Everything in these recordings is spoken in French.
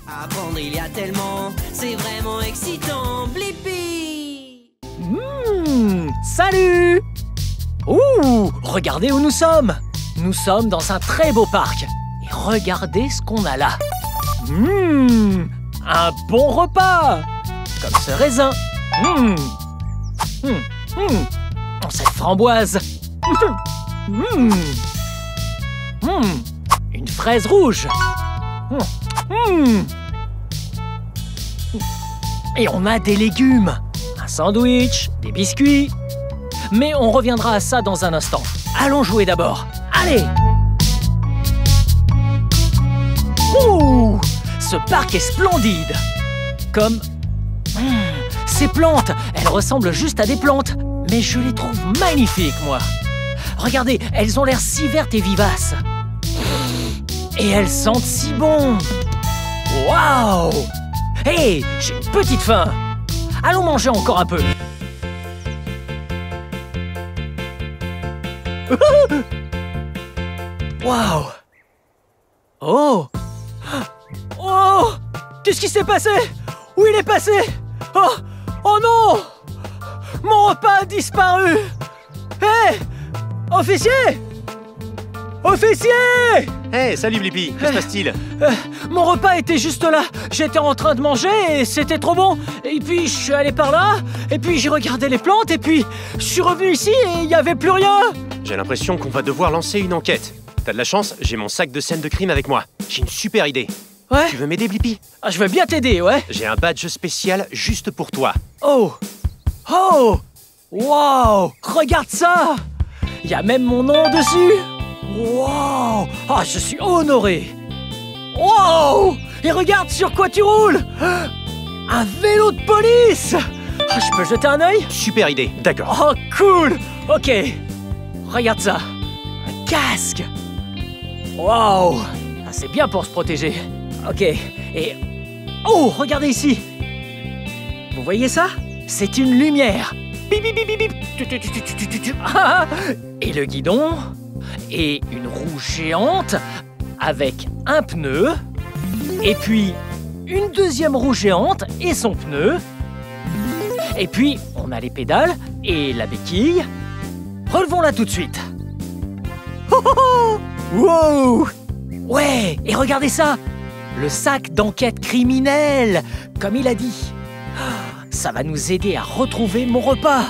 Apprendre, il y a tellement, c'est vraiment excitant. Blippi! Salut! Ouh, regardez où nous sommes! Nous sommes dans un très beau parc. Et regardez ce qu'on a là. Un bon repas! Comme ce raisin. Cette framboise. Une fraise rouge. Et on a des légumes. Un sandwich, des biscuits. Mais on reviendra à ça dans un instant. Allons jouer d'abord. Allez! Ouh! Ce parc est splendide. Comme... ces plantes, elles ressemblent juste à des plantes. Mais je les trouve magnifiques, moi. Regardez, elles ont l'air si vertes et vivaces. Et elles sentent si bon. Waouh! Hé, j'ai une petite faim. Allons manger encore un peu. Waouh! Oh! Oh! Qu'est-ce qui s'est passé? Où il est passé? Oh! Oh non! Mon repas a disparu! Hé! Officier! Officier! Hey, salut Blippi, que se passe-t-il? Mon repas était juste là. J'étais en train de manger et c'était trop bon. Et puis je suis allé par là, et puis j'ai regardé les plantes, et puis je suis revenu ici et il n'y avait plus rien. J'ai l'impression qu'on va devoir lancer une enquête. T'as de la chance, j'ai mon sac de scène de crime avec moi. J'ai une super idée. Ouais? Tu veux m'aider, Blippi? Ah, je veux bien t'aider, ouais. J'ai un badge spécial juste pour toi. Oh! Oh! Wow! Regarde ça! Il y a même mon nom dessus! Wow! Ah, je suis honoré! Wow! Et regarde sur quoi tu roules! Un vélo de police! Ah, je peux jeter un œil? Super idée, d'accord. Oh, cool! Ok. Regarde ça. Un casque. Wow! Ah, c'est bien pour se protéger. Ok. Et... oh, regardez ici! Vous voyez ça? C'est une lumière. Bip, bip, bip, bip, bip. Ah, et le guidon. Et une roue géante avec un pneu. Et puis, une deuxième roue géante et son pneu. Et puis, on a les pédales et la béquille. Relevons-la tout de suite. Oh, oh, oh. Wow! Ouais, et regardez ça! Le sac d'enquête criminelle, comme il a dit. Ça va nous aider à retrouver mon repas.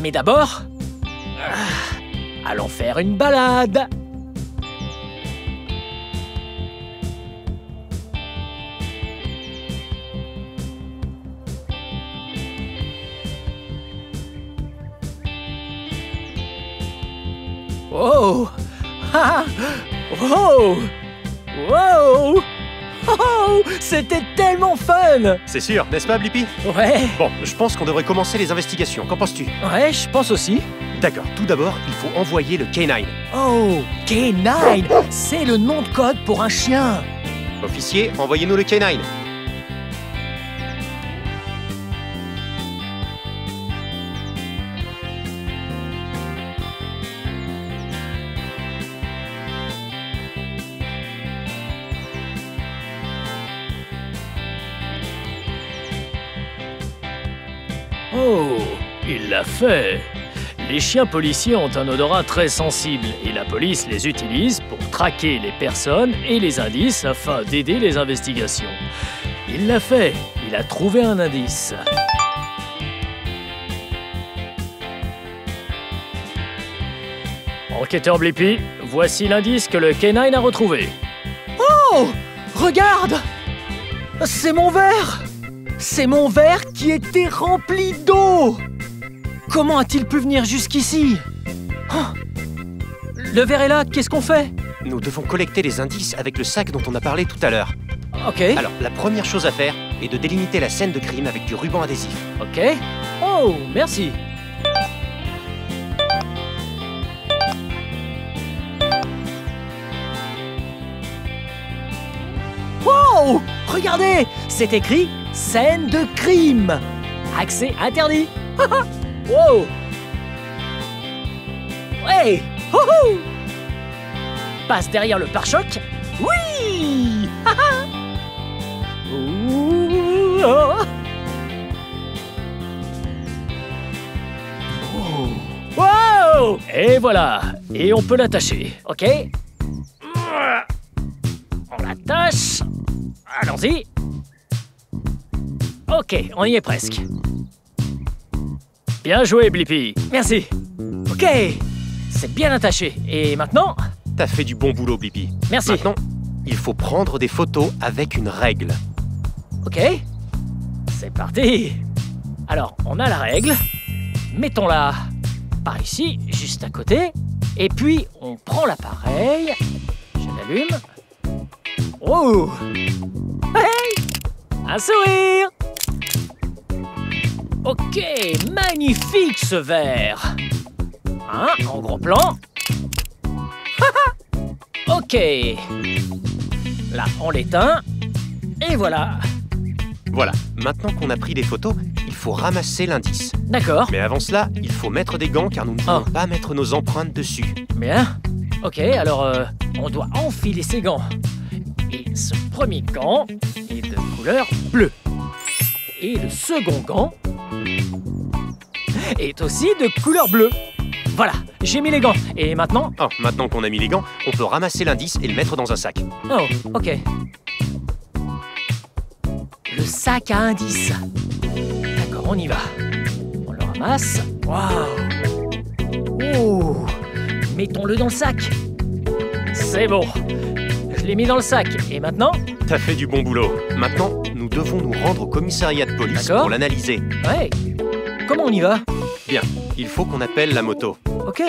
Mais d'abord, allons faire une balade. Oh! Wow! Wow! Oh! C'était tellement fun! C'est sûr, n'est-ce pas, Blippi? Ouais! Bon, je pense qu'on devrait commencer les investigations. Qu'en penses-tu? Ouais, je pense aussi. D'accord, tout d'abord, il faut envoyer le K9. Oh! K9! C'est le nom de code pour un chien! Officier, envoyez-nous le K9. Oh, il l'a fait. Les chiens policiers ont un odorat très sensible et la police les utilise pour traquer les personnes et les indices afin d'aider les investigations. Il l'a fait. Il a trouvé un indice. Enquêteur Blippi, voici l'indice que le K9 a retrouvé. Oh! Regarde! C'est mon verre! C'est mon verre qui était rempli d'eau! Comment a-t-il pu venir jusqu'ici? Oh! Le verre est là, qu'est-ce qu'on fait? Nous devons collecter les indices avec le sac dont on a parlé tout à l'heure. Ok. Alors, la première chose à faire est de délimiter la scène de crime avec du ruban adhésif. Ok. Oh, merci. Wow! Regardez! C'est écrit « Scène de crime ». Accès interdit. Wow! Ouais! Wouhou! Passe derrière le pare-choc. Oui! Et voilà. Et on peut l'attacher, ok? On l'attache. Allons-y. Ok, on y est presque. Bien joué, Blippi. Merci. Ok, c'est bien attaché. Et maintenant? T'as fait du bon boulot, Blippi. Merci. Maintenant, il faut prendre des photos avec une règle. Ok, c'est parti. Alors, on a la règle. Mettons-la par ici, juste à côté. Et puis, on prend l'appareil. Je l'allume. Oh! Hey! Un sourire! Ok, magnifique ce verre. Hein, en gros plan. Ok. Là, on l'éteint. Et voilà. Voilà, maintenant qu'on a pris des photos, il faut ramasser l'indice. D'accord. Mais avant cela, il faut mettre des gants car nous ne pouvons pas mettre nos empreintes dessus. Bien. Ok, alors on doit enfiler ces gants. Et ce premier gant est de couleur bleue. Et le second gant est aussi de couleur bleue. Voilà, j'ai mis les gants. Et maintenant? Oh, maintenant qu'on a mis les gants, on peut ramasser l'indice et le mettre dans un sac. Oh, ok. Le sac à indice. D'accord, on y va. On le ramasse. Waouh! Oh! Mettons-le dans le sac. C'est bon. Je l'ai mis dans le sac. Et maintenant? T'as fait du bon boulot. Maintenant, nous devons nous rendre au commissariat de police pour l'analyser. Ouais. Comment on y va? Bien, il faut qu'on appelle la moto. Ok.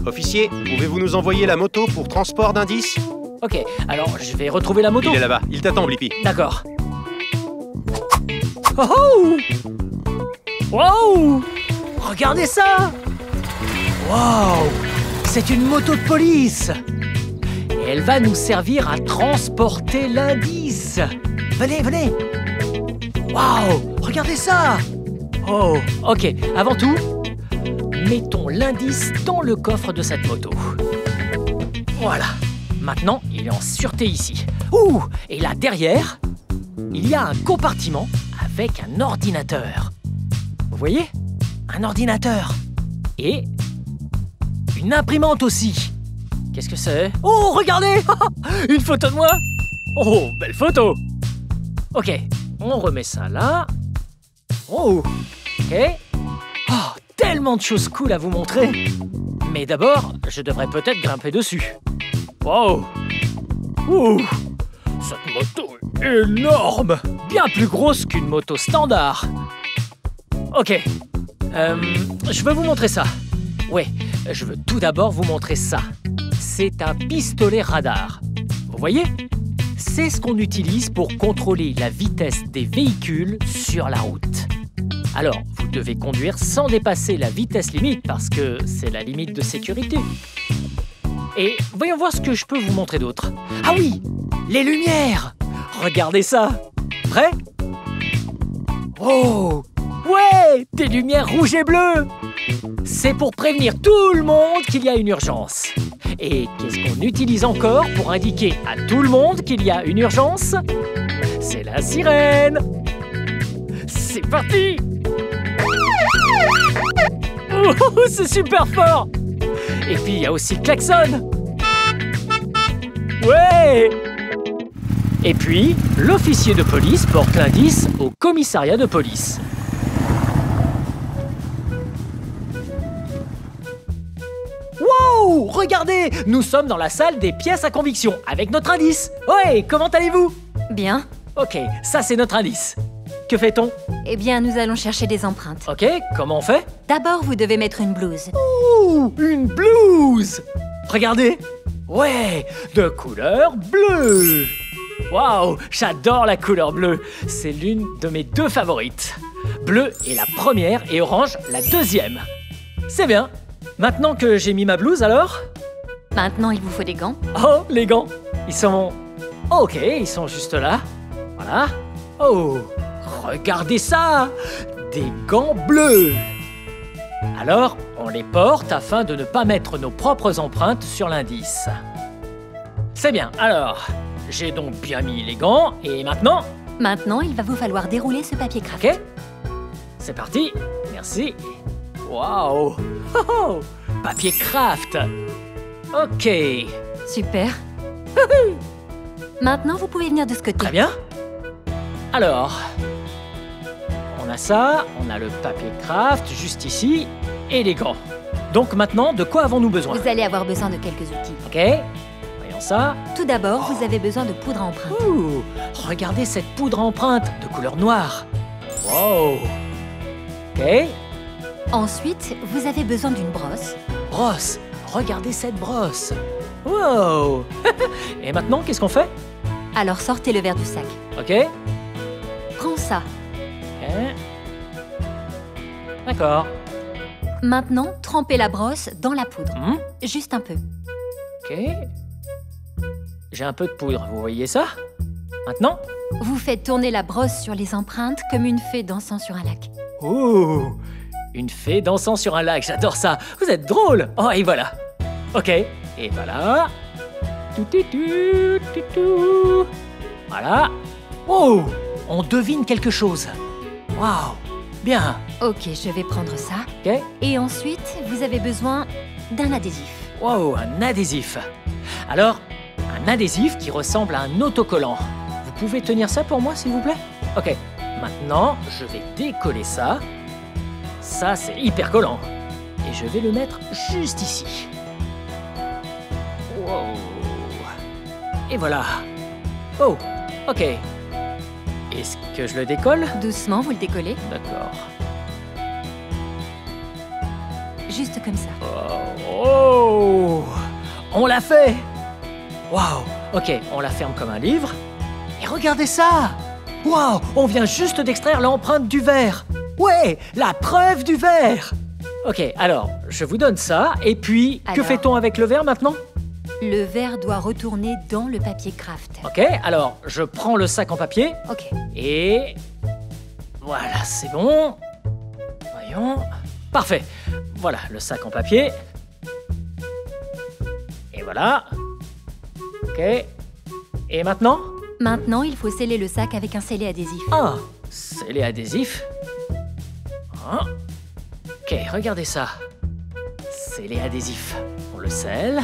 Officier, pouvez-vous nous envoyer la moto pour transport d'indices? Ok, alors je vais retrouver la moto. Il est là-bas, il t'attend, Blippi. D'accord. Oh oh! Wow! Regardez ça! Wow! C'est une moto de police! Et elle va nous servir à transporter l'indice! Venez, venez! Wow! Regardez ça! Oh! Ok, avant tout, mettons l'indice dans le coffre de cette moto. Voilà. Maintenant, il est en sûreté ici. Ouh! Et là, derrière, il y a un compartiment avec un ordinateur. Vous voyez? Un ordinateur. Et une imprimante aussi. Qu'est-ce que c'est? Oh, regardez! Une photo de moi! Oh, belle photo! Ok, on remet ça là. Oh, ok. Oh, tellement de choses cool à vous montrer. Mais d'abord, je devrais peut-être grimper dessus. Wow! Ouh! Cette moto est énorme! Bien plus grosse qu'une moto standard. Ok. Je veux vous montrer ça. Ouais, je veux tout d'abord vous montrer ça. C'est un pistolet radar. Vous voyez? C'est ce qu'on utilise pour contrôler la vitesse des véhicules sur la route. Alors, vous devez conduire sans dépasser la vitesse limite parce que c'est la limite de sécurité. Et voyons voir ce que je peux vous montrer d'autre. Ah oui, les lumières! Regardez ça! Prêt? Oh! Ouais! Des lumières rouges et bleues! C'est pour prévenir tout le monde qu'il y a une urgence. Et qu'est-ce qu'on utilise encore pour indiquer à tout le monde qu'il y a une urgence? C'est la sirène! C'est parti! Oh, c'est super fort! Et puis il y a aussi le klaxon. Ouais! Et puis, l'officier de police porte l'indice au commissariat de police. Wow! Regardez! Nous sommes dans la salle des pièces à conviction avec notre indice. Ouais, comment allez-vous? Bien. Ok, ça c'est notre indice. Que fait-on? Eh bien, nous allons chercher des empreintes. Ok, comment on fait? D'abord, vous devez mettre une blouse. Ouh, une blouse! Regardez! Ouais, de couleur bleue! Waouh, j'adore la couleur bleue. C'est l'une de mes deux favorites. Bleu est la première et orange la deuxième. C'est bien. Maintenant que j'ai mis ma blouse, alors? Maintenant, il vous faut des gants. Oh, les gants. Ils sont... Ok, ils sont juste là. Voilà. Oh, regardez ça! Des gants bleus! Alors, on les porte afin de ne pas mettre nos propres empreintes sur l'indice. C'est bien, alors, j'ai donc bien mis les gants, et maintenant... Maintenant, il va vous falloir dérouler ce papier craft. Ok, c'est parti, merci. Waouh. Oh, oh. Papier craft. Ok. Super. Maintenant, vous pouvez venir de ce côté. Très bien. Alors, on a ça, on a le papier craft juste ici, et les gants. Donc maintenant, de quoi avons-nous besoin? Vous allez avoir besoin de quelques outils. Ok, voyons ça. Tout d'abord, vous avez besoin de poudre à empreinte. Ouh, regardez cette poudre à empreinte de couleur noire. Wow. Ok, Ensuite, vous avez besoin d'une brosse. brosse. Regardez cette brosse. Wow. Et maintenant, qu'est-ce qu'on fait? Alors sortez le verre du sac. Ok. Prends ça. Ok. D'accord. Maintenant, trempez la brosse dans la poudre. Hmm, Juste un peu. ok. J'ai un peu de poudre, vous voyez ça? Maintenant? Vous faites tourner la brosse sur les empreintes comme une fée dansant sur un lac. Ouh, une fée dansant sur un lac, j'adore ça. Vous êtes drôle. Oh, et voilà. Ok, et voilà. Tout. Voilà. Oh, on devine quelque chose. Waouh, bien. Ok, je vais prendre ça. Ok. Et ensuite, vous avez besoin d'un adhésif. Wow, un adhésif. Alors, un adhésif qui ressemble à un autocollant. Vous pouvez tenir ça pour moi, s'il vous plaît? Ok, maintenant, je vais décoller ça. Ça, c'est hyper collant. Et je vais le mettre juste ici. Wow. Et voilà. Oh, ok. Est-ce que je le décolle? Doucement, vous le décollez. D'accord. Juste comme ça. Oh, on l'a fait. Waouh. Ok, on la ferme comme un livre. Et regardez ça. Waouh, on vient juste d'extraire l'empreinte du verre. Ouais, la preuve du verre. Ok, alors, je vous donne ça. Et puis, que Alors fait-on avec le verre maintenant? Le verre doit retourner dans le papier craft. Ok, alors, je prends le sac en papier. Ok. Et... voilà, c'est bon. Voyons. Parfait. Voilà, le sac en papier. Et voilà. Ok. Et maintenant? Maintenant, il faut sceller le sac avec un scellé adhésif. Ah, scellé adhésif. Ah. Ok, regardez ça. Scellé adhésif. On le scelle.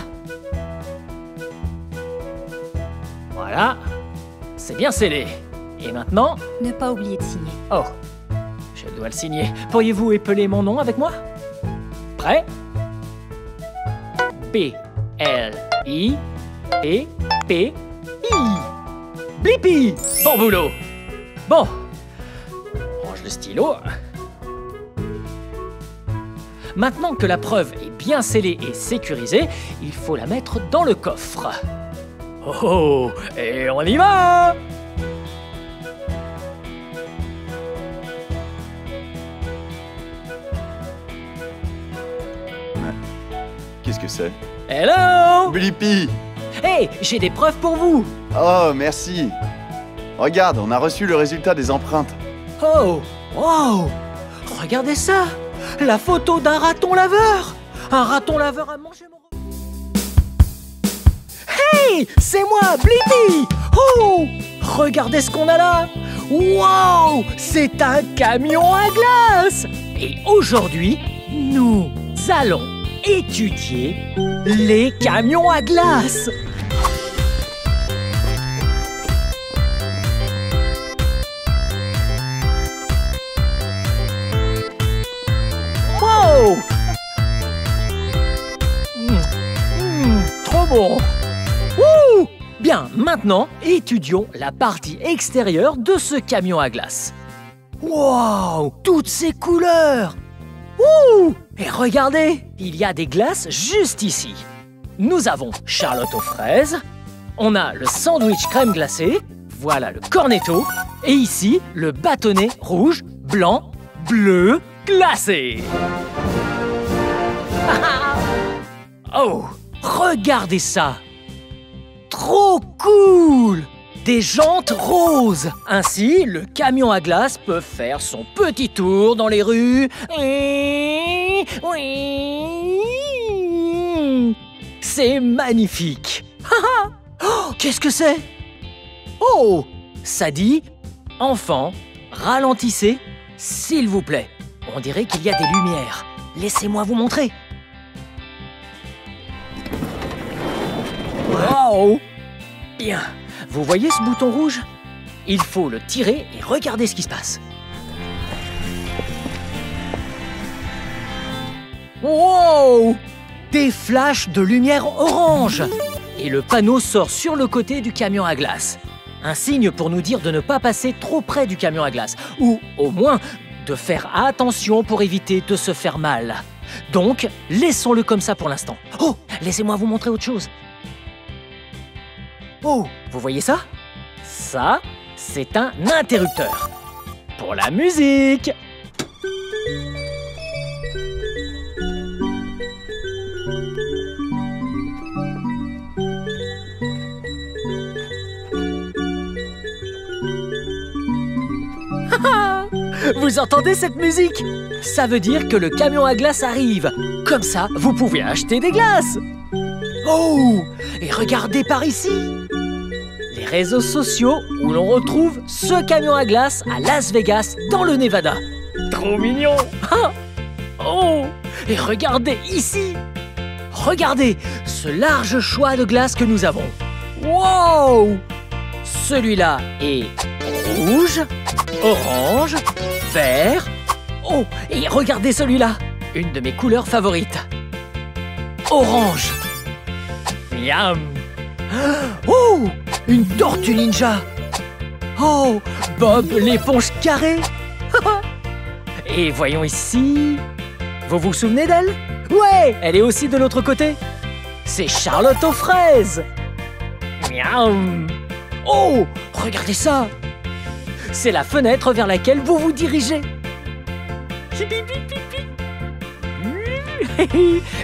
Voilà. C'est bien scellé. Et maintenant? Ne pas oublier de signer. Oh, je dois le signer. Pourriez-vous épeler mon nom avec moi? Prêt? B-L-I-P-P-I. Blippi! Bon boulot! Bon, on range le stylo. Maintenant que la preuve est bien scellée et sécurisée, il faut la mettre dans le coffre. Oh, et on y va! Qu'est-ce que c'est? Hello! Blippi! Hey, j'ai des preuves pour vous! Oh, merci! Regarde, on a reçu le résultat des empreintes. Oh, wow! Regardez ça! La photo d'un raton laveur! Un raton laveur a mangé mon... Hey! C'est moi, Blippi! Oh! Regardez ce qu'on a là! Wow! C'est un camion à glace! Et aujourd'hui, nous allons étudier les camions à glace! Wow! Trop bon! Wouh! Bien, maintenant, étudions la partie extérieure de ce camion à glace. Wow! Toutes ces couleurs! Ouh! Et regardez, il y a des glaces juste ici. Nous avons Charlotte aux fraises, on a le sandwich crème glacée, voilà le cornetto, et ici, le bâtonnet rouge, blanc, bleu, glacé. Oh, regardez ça! Trop cool! Des jantes roses. Ainsi, le camion à glace peut faire son petit tour dans les rues. C'est magnifique. Oh, qu'est-ce que c'est? Oh, ça dit « Enfant, ralentissez, s'il vous plaît ». On dirait qu'il y a des lumières. laissez-moi vous montrer. Wow! Bien, vous voyez ce bouton rouge? Il faut le tirer et regardez ce qui se passe. Wow! Des flashs de lumière orange! Et le panneau sort sur le côté du camion à glace. Un signe pour nous dire de ne pas passer trop près du camion à glace. Ou au moins, de faire attention pour éviter de se faire mal. Donc, laissons-le comme ça pour l'instant. Oh! Laissez-moi vous montrer autre chose. Oh! Vous voyez ça? Ça, c'est un interrupteur. Pour la musique! Vous entendez cette musique? Ça veut dire que le camion à glace arrive. Comme ça, vous pouvez acheter des glaces. Oh! Et regardez par ici. Les réseaux sociaux où l'on retrouve ce camion à glace à Las Vegas, dans le Nevada. Trop mignon! Oh! Et regardez ici. Regardez ce large choix de glace que nous avons. Wow! Celui-là est rouge, orange, vert. Oh, et regardez celui-là, une de mes couleurs favorites. Orange. Miam. Oh, une tortue ninja. Oh, Bob l'éponge carrée. Et voyons ici. Vous vous souvenez d'elle? Ouais, elle est aussi de l'autre côté. C'est Charlotte aux fraises. Miam. Oh, regardez ça. C'est la fenêtre vers laquelle vous vous dirigez.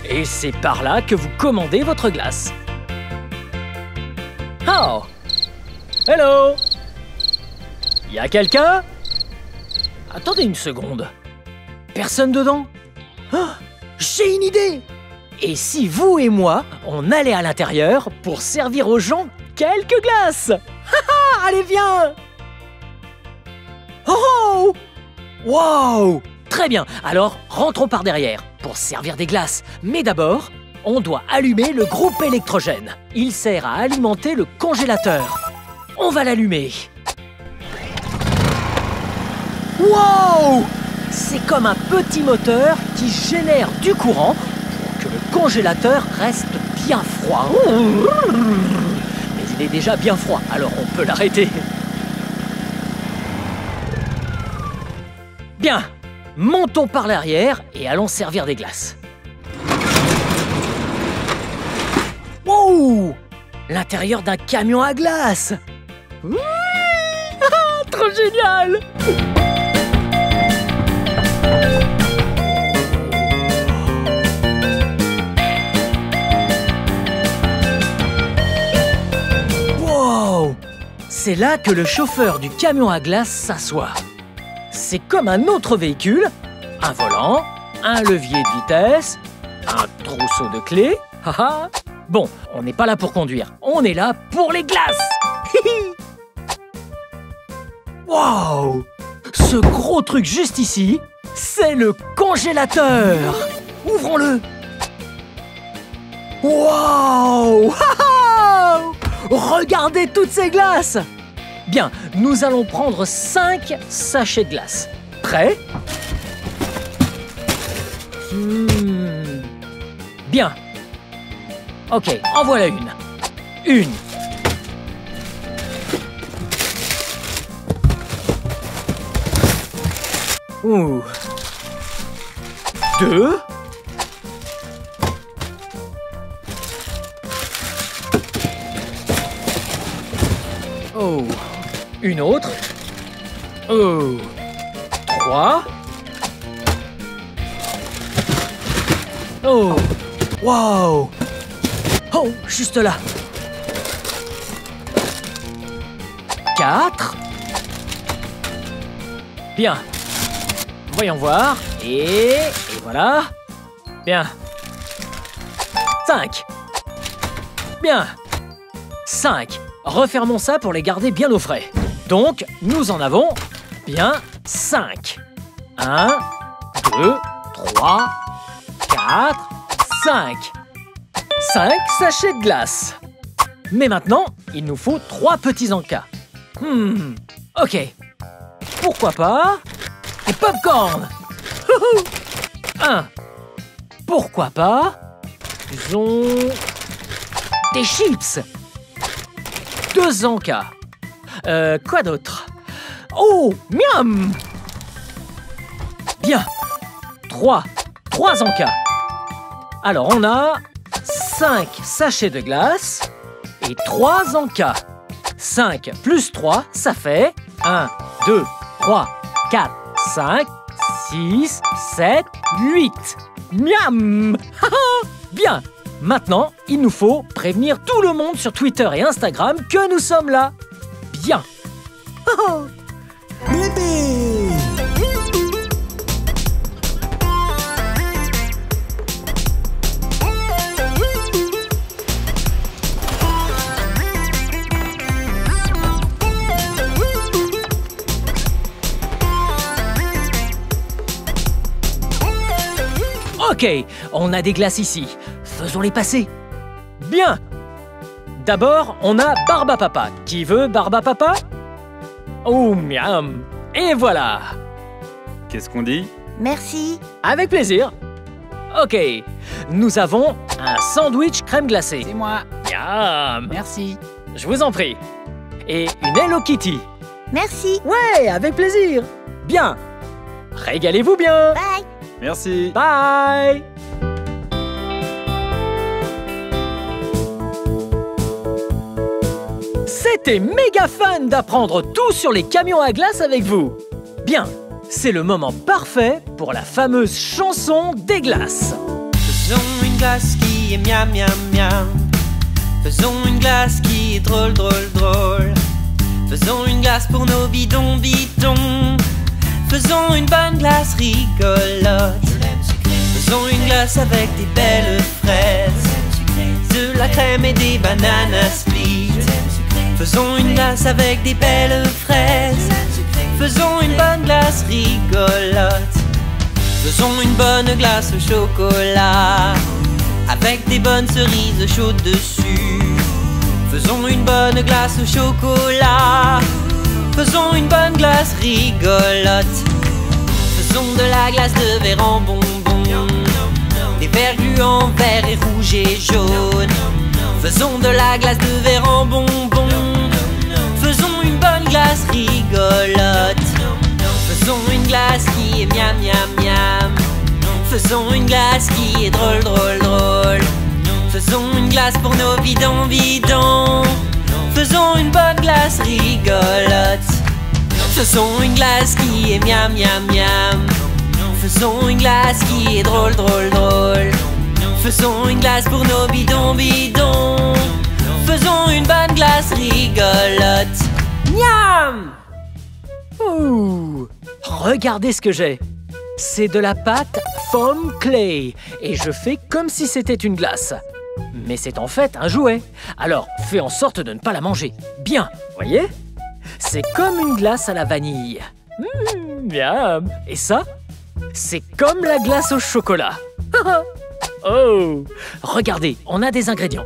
Et c'est par là que vous commandez votre glace. Oh! Hello! Y a quelqu'un? Attendez une seconde. Personne dedans? Oh, j'ai une idée! Et si vous et moi, on allait à l'intérieur pour servir aux gens quelques glaces? Allez, viens! Oh! Wow! Très bien, alors rentrons par derrière pour servir des glaces. Mais d'abord, on doit allumer le groupe électrogène. Il sert à alimenter le congélateur. On va l'allumer. Wow! C'est comme un petit moteur qui génère du courant pour que le congélateur reste bien froid. Mais il est déjà bien froid, alors on peut l'arrêter. Bien, montons par l'arrière et allons servir des glaces. Wow! L'intérieur d'un camion à glace! Oui! Trop génial! Wow! C'est là que le chauffeur du camion à glace s'assoit. C'est comme un autre véhicule, un volant, un levier de vitesse, un trousseau de clés. Bon, on n'est pas là pour conduire, on est là pour les glaces. Wow! Ce gros truc juste ici, c'est le congélateur. Ouvrons-le. Wow! Regardez toutes ces glaces. Bien, nous allons prendre 5 sachets de glace. Prêt? Bien. Ok, en voilà une. Une. Ouh. 2. Oh. Une autre. Oh. 3. Oh. Wow. Oh, juste là. 4. Bien. Voyons voir. Et voilà. Bien. 5. Bien. 5. Refermons ça pour les garder bien au frais. Donc, nous en avons bien 5. 1, 2, 3, 4, 5. 5 sachets de glace. Mais maintenant, il nous faut 3 petits encas. Ok. Pourquoi pas des popcorn. 1. Pourquoi pas, disons, des chips. 2 encas. Quoi d'autre? Oh, miam. Bien. 3 encas. Alors, on a 5 sachets de glace et 3 encas. 5 plus 3, ça fait 1, 2, 3, 4, 5, 6, 7, 8. Miam. Bien. Maintenant, il nous faut prévenir tout le monde sur Twitter et Instagram que nous sommes là. Bien. Blippi! Ok, on a des glaces ici. Faisons-les passer. Bien. D'abord, on a Barbapapa. Qui veut Barbapapa? Oh, miam. Et voilà. Qu'est-ce qu'on dit? Merci. Avec plaisir. Ok, nous avons un sandwich crème glacée. C'est moi. Miam. Merci. Je vous en prie. Et une Hello Kitty. Merci. Ouais, avec plaisir. Bien. Régalez-vous bien. Bye. Merci. Bye. C'était méga fun d'apprendre tout sur les camions à glace avec vous. Bien, c'est le moment parfait pour la fameuse chanson des glaces. Faisons une glace qui est miam miam miam. Faisons une glace qui est drôle drôle drôle. Faisons une glace pour nos bidons bidons. Faisons une bonne glace rigolote. Faisons une glace avec des belles fraises, de la crème et des bananes split. Faisons une glace avec des belles fraises. Faisons une bonne glace rigolote. Faisons une bonne glace au chocolat avec des bonnes cerises chaudes dessus. Faisons une bonne glace au chocolat. Faisons une bonne glace rigolote. Faisons de la glace de verre en bonbons, des verres gluants verts et rouges et jaunes. Faisons de la glace de verre en bonbons. Faisons une bonne glace rigolote. Faisons une glace qui est miam miam miam. Faisons une glace qui est drôle drôle drôle. Faisons une glace pour nos bidons bidons. Faisons une bonne glace rigolote. Faisons une glace qui est miam miam miam. Faisons une glace qui est drôle drôle drôle. Faisons une glace pour nos bidons bidons. Faisons une bonne glace rigolote. Miam! Ouh, regardez ce que j'ai. C'est de la pâte foam clay et je fais comme si c'était une glace. Mais c'est en fait un jouet. Alors, fais en sorte de ne pas la manger. Bien, voyez? C'est comme une glace à la vanille. Miam. Et ça, c'est comme la glace au chocolat. Oh, regardez, on a des ingrédients.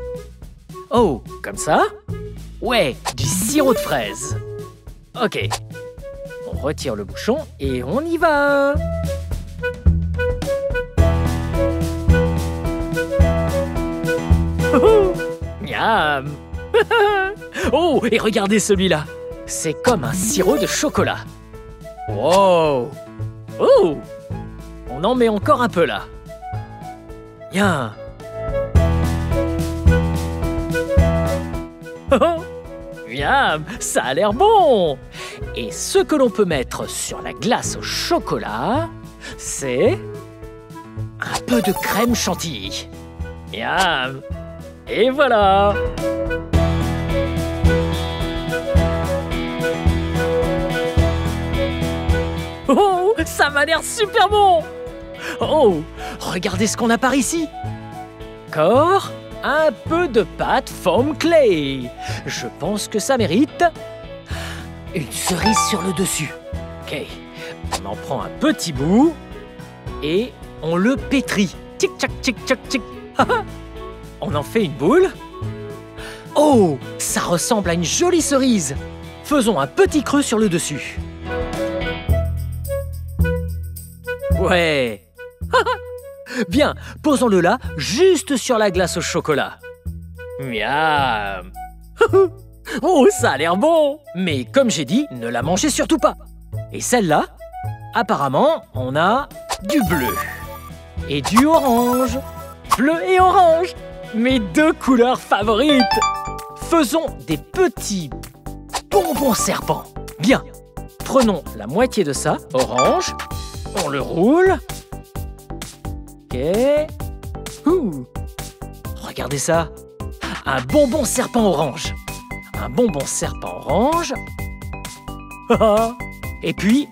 Oh, comme ça? Ouais, du sirop de fraise. Ok. On retire le bouchon et on y va. Miam. Oh, et regardez celui-là. C'est comme un sirop de chocolat. Wow. Oh. On en met encore un peu là. Bien. Miam, ça a l'air bon. Et ce que l'on peut mettre sur la glace au chocolat, c'est un peu de crème chantilly. Miam. Et voilà. Oh, ça m'a l'air super bon. Oh, regardez ce qu'on a par ici. Encore un peu de pâte foam clay. Je pense que ça mérite une cerise sur le dessus. Ok, on en prend un petit bout et on le pétrit. Tic-tac, tic-tac, tic. On en fait une boule. Oh, ça ressemble à une jolie cerise. Faisons un petit creux sur le dessus. Ouais. Bien, posons-le là, juste sur la glace au chocolat. Miam. Oh, ça a l'air bon. Mais comme j'ai dit, ne la mangez surtout pas. Et celle-là, apparemment, on a du bleu et du orange. Bleu et orange, mes deux couleurs favorites. Faisons des petits bonbons serpents. Bien, prenons la moitié de ça, orange, on le roule. Ok. Regardez ça, un bonbon serpent orange. Un bonbon serpent orange. Et puis,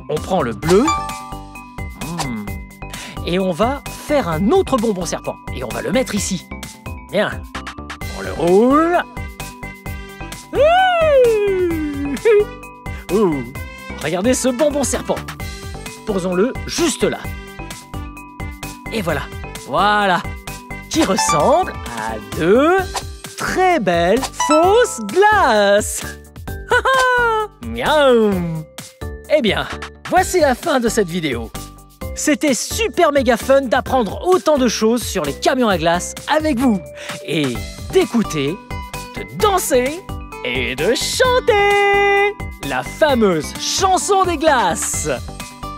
on prend le bleu. Et on va faire un autre bonbon serpent. Et on va le mettre ici. Bien. On le roule. Regardez ce bonbon serpent. Posons-le juste là. Et voilà. Voilà. Qui ressemble à deux très belles fausses glaces. Miam. Eh bien, voici la fin de cette vidéo. C'était super méga fun d'apprendre autant de choses sur les camions à glace avec vous. Et d'écouter, de danser et de chanter la fameuse chanson des glaces.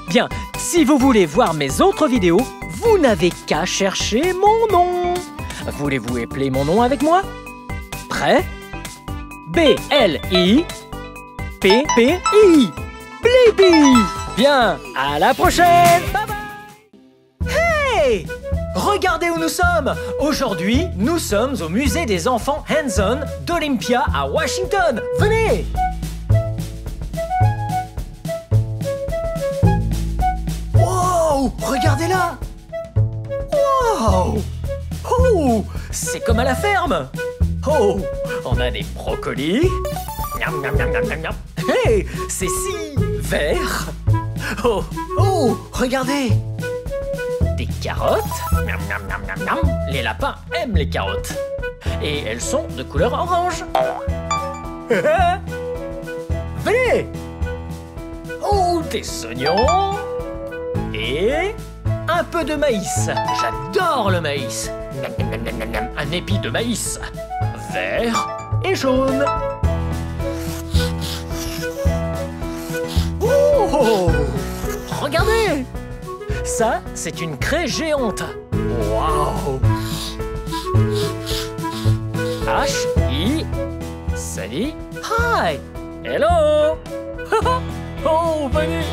Bien, si vous voulez voir mes autres vidéos, vous n'avez qu'à chercher mon nom. Voulez-vous épeler mon nom avec moi? Prêt? B-L-I-P-P-I. Blippi. Bien, à la prochaine. Bye bye. Hey! Regardez où nous sommes. Aujourd'hui, nous sommes au musée des enfants Hands-On d'Olympia à Washington. Venez! Wow! Regardez là! Wow! Oh! C'est comme à la ferme! Oh! On a des brocolis. Miam, miam, miam, miam, miam, miam. Hey! C'est si vert! Oh! Oh! Regardez! Des carottes. Miam, miam, miam, miam, miam. Les lapins aiment les carottes. Et elles sont de couleur orange. Venez! Oh! Des oignons. Et un peu de maïs. J'adore le maïs. Un épi de maïs. Vert et jaune. Oh! Regardez! Ça, c'est une craie géante. Waouh! H-I. Salut. Hi. Hello. Oh, venez.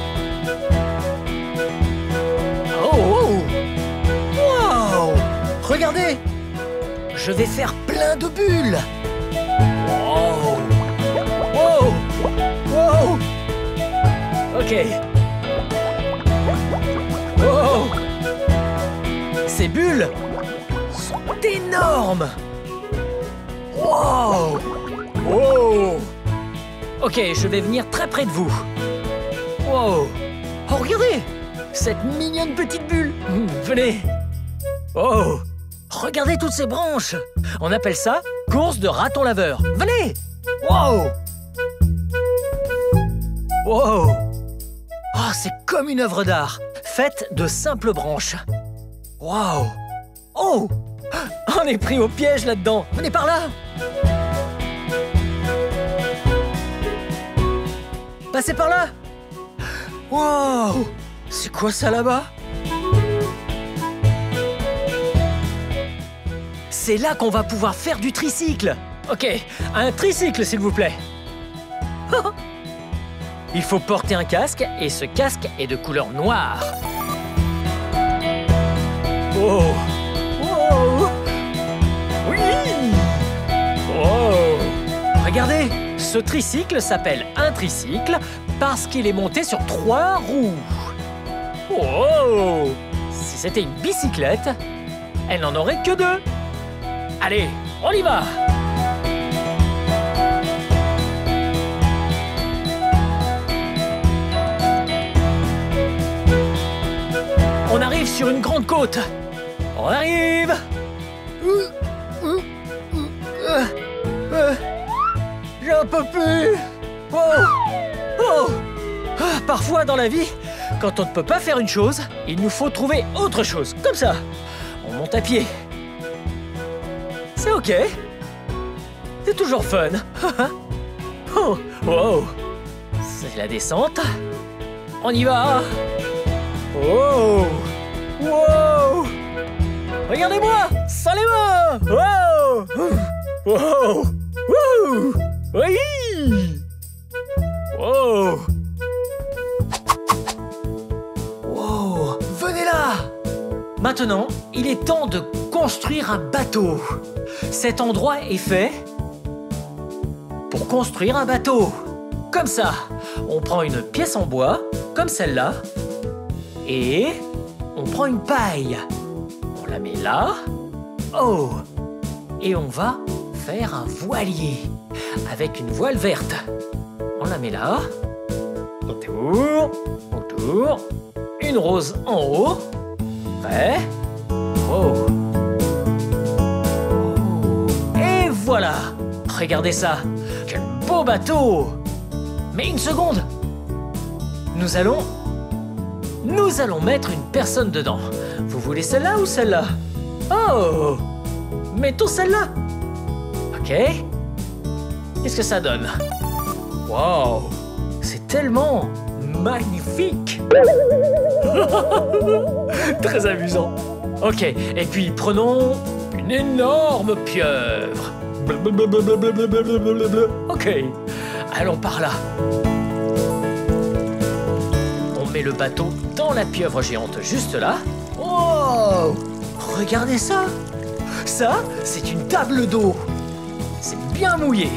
Oh! Wow! Regardez! Je vais faire plein de bulles! Wow! Wow! Wow! Ok. Wow! Ces bulles sont énormes! Wow! Wow! Ok, je vais venir très près de vous. Wow! Oh, regardez! Cette mignonne petite bulle. Venez. Oh, regardez toutes ces branches. On appelle ça course de raton laveur. Venez. Wow. Wow. Oh, c'est comme une œuvre d'art, faite de simples branches. Wow. Oh, on est pris au piège là-dedans. Venez par là. Passez par là. Wow. C'est quoi ça là-bas? C'est là qu'on va pouvoir faire du tricycle. Ok, un tricycle s'il vous plaît. Il faut porter un casque et ce casque est de couleur noire. Oh. Oh. Oui. Oh. Regardez, ce tricycle s'appelle un tricycle parce qu'il est monté sur 3 roues. Oh! Si c'était une bicyclette, elle n'en aurait que 2. Allez, on y va! On arrive sur une grande côte. On arrive. J'en peux plus. Parfois dans la vie, quand on ne peut pas faire une chose, il nous faut trouver autre chose, comme ça. On monte à pied. C'est ok. C'est toujours fun. Oh, wow. C'est la descente. On y va. Oh. Wow. Regardez-moi. Sans les mains. Wow. Wow. Wouh. Oui. Wow. Wow. Venez là. Maintenant, il est temps de construire un bateau. Cet endroit est fait pour construire un bateau. Comme ça, on prend une pièce en bois, comme celle-là, et on prend une paille. On la met là. Oh! Et on va faire un voilier avec une voile verte. On la met là. Autour, autour. Une rose en haut. Prêt? Oh! Et voilà! Regardez ça! Quel beau bateau! Mais une seconde! Nous allons mettre une personne dedans. Vous voulez celle-là ou celle-là? Oh! Mettons celle-là! Ok? Qu'est-ce que ça donne? Wow! C'est tellement magnifique! Très amusant! Ok, et puis prenons une énorme pieuvre. Ok, allons par là. On met le bateau dans la pieuvre géante juste là. Oh! Regardez ça! Ça, c'est une table d'eau. C'est bien mouillé.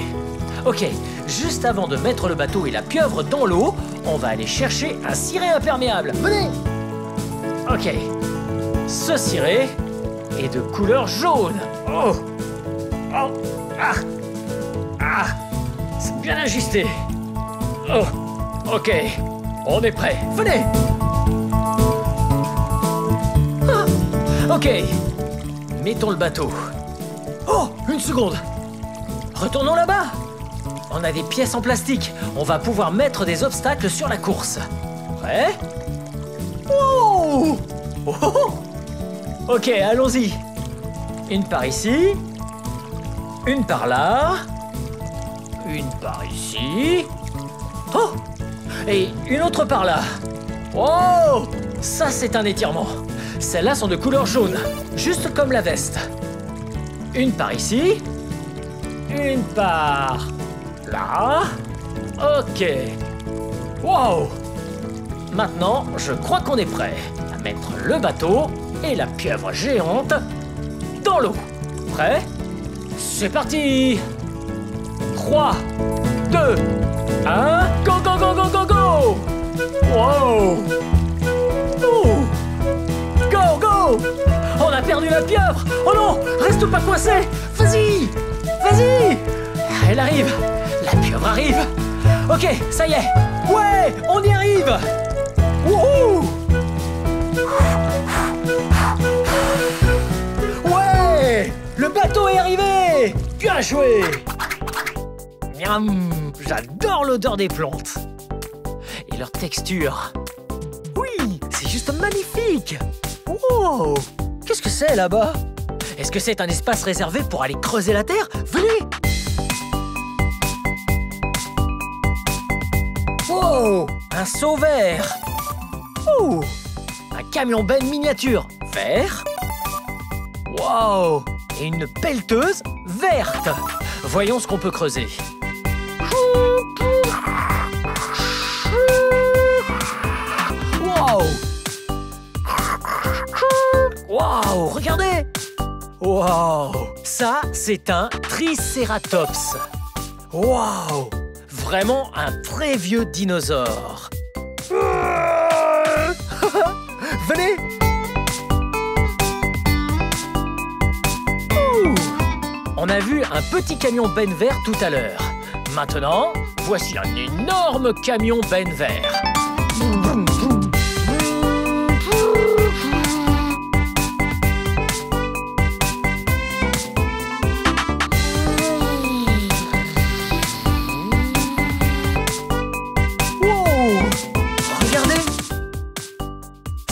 Ok, juste avant de mettre le bateau et la pieuvre dans l'eau, on va aller chercher un ciré imperméable. Venez! Ok, ce ciré est de couleur jaune. Oh! Oh! Ah! Ah! C'est bien ajusté. Oh! Ok, on est prêt. Venez! Ah! Ok, mettons le bateau. Oh! Une seconde! Retournons là-bas! On a des pièces en plastique. On va pouvoir mettre des obstacles sur la course. Prêt? Oh! Oh! Ok, allons-y. Une par ici. Une par là. Une par ici. Oh! Et une autre par là. Oh! Ça, c'est un étirement. Celles-là sont de couleur jaune, juste comme la veste. Une par ici. Une par là. Ok. Wow! Maintenant, je crois qu'on est prêt à mettre le bateau et la pieuvre géante dans l'eau. Prêt? C'est parti! 3, 2, 1, go, go, go, go, go, go! Wow! Oh! Go, go! On a perdu la pieuvre! Oh non! Reste pas coincé! Vas-y! Vas-y! Elle arrive! La pieuvre arrive! Ok, ça y est! Ouais! On y arrive! Wouhou! Ouais! Le bateau est arrivé! Bien joué! Miam! J'adore l'odeur des plantes! Et leur texture! Oui! C'est juste magnifique! Wow! Qu'est-ce que c'est là-bas? Est-ce que c'est un espace réservé pour aller creuser la terre? Venez! Wow! Un seau vert! Oh! Un camion benne miniature vert! Wow! Et une pelleteuse verte! Voyons ce qu'on peut creuser. Wow! Wow! Regardez! Wow! Ça, c'est un tricératops. Wow! Vraiment un très vieux dinosaure. Venez! On a vu un petit camion benne vert tout à l'heure. Maintenant, voici un énorme camion benne vert.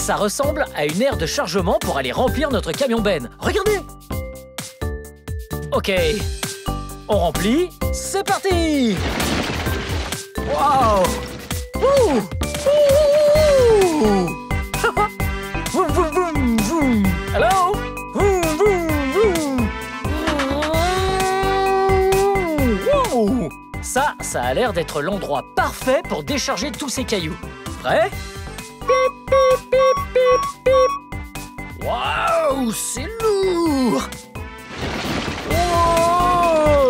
Ça ressemble à une aire de chargement pour aller remplir notre camion-benne. Regardez! Ok, on remplit, c'est parti! Wow! Ouh! Ouh! Vroom, vroom, vroom, vroom. Hello? Vroom, vroom, vroom. Wow! Ça a l'air d'être l'endroit parfait pour décharger tous ces cailloux. Prêt? Pip, pip, pip, pip, pip. Waouh, c'est lourd! Wow!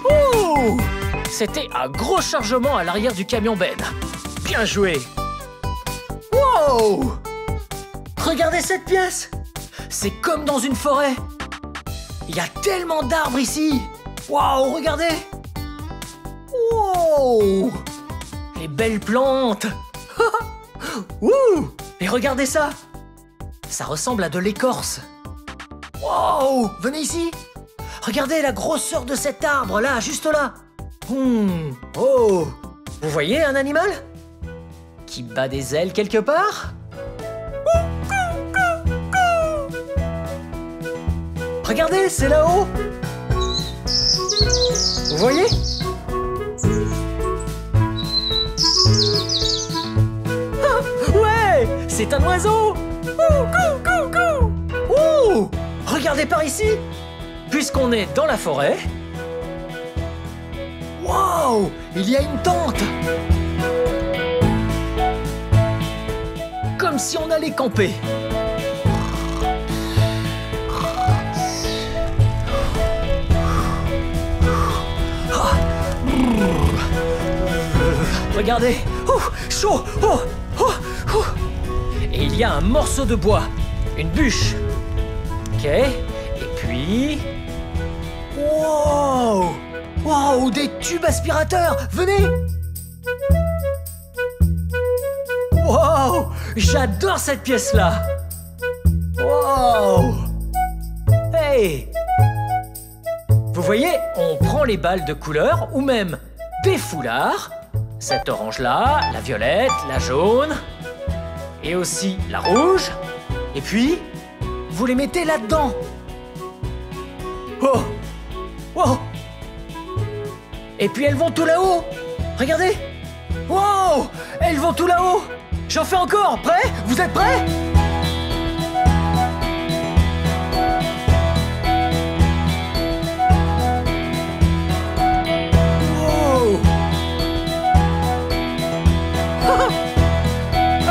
Ouh! C'était un gros chargement à l'arrière du camion-benne. Bien joué! Wow! Regardez cette pièce! C'est comme dans une forêt. Il y a tellement d'arbres ici. Waouh, regardez! Wow! Les belles plantes! Ouh! Et regardez ça! Ça ressemble à de l'écorce. Wow! Venez ici! Regardez la grosseur de cet arbre, là, juste là! Oh! Vous voyez un animal? Qui bat des ailes quelque part? Regardez, c'est là-haut! Vous voyez? Ah, ouais! C'est un oiseau! Ouh! Regardez par ici! Puisqu'on est dans la forêt... Wow! Il y a une tente! Comme si on allait camper. Regardez! Chaud! Et il y a un morceau de bois, une bûche. Ok, et puis... Wow! Wow, des tubes aspirateurs! Venez! Wow! J'adore cette pièce-là! Wow! Hey! Vous voyez, on prend les balles de couleur ou même des foulards. Cette orange-là, la violette, la jaune et aussi la rouge. Et puis, vous les mettez là-dedans. Oh! Wow! Et puis elles vont tout là-haut. Regardez! Wow! Elles vont tout là-haut. J'en fais encore. Prêt? Vous êtes prêts? Wow!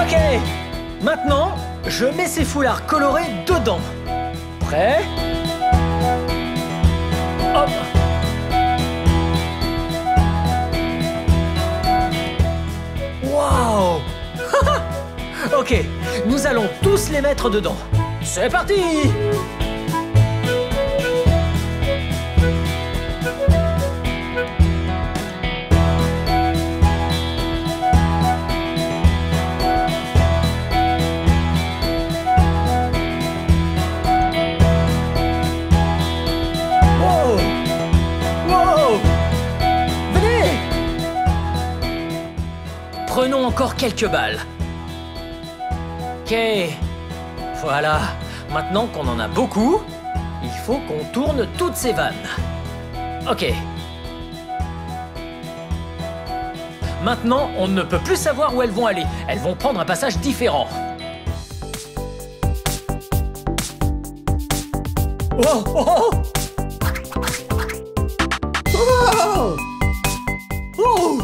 Ok. Maintenant, je mets ces foulards colorés dedans. Prêt? Hop! Wow! Ok, nous allons tous les mettre dedans. C'est parti! Wow! Wow! Venez! Prenons encore quelques balles. Ok, voilà. Maintenant qu'on en a beaucoup, il faut qu'on tourne toutes ces vannes. Ok. Maintenant, on ne peut plus savoir où elles vont aller. Elles vont prendre un passage différent. Oh, oh, oh. Oh. Oh.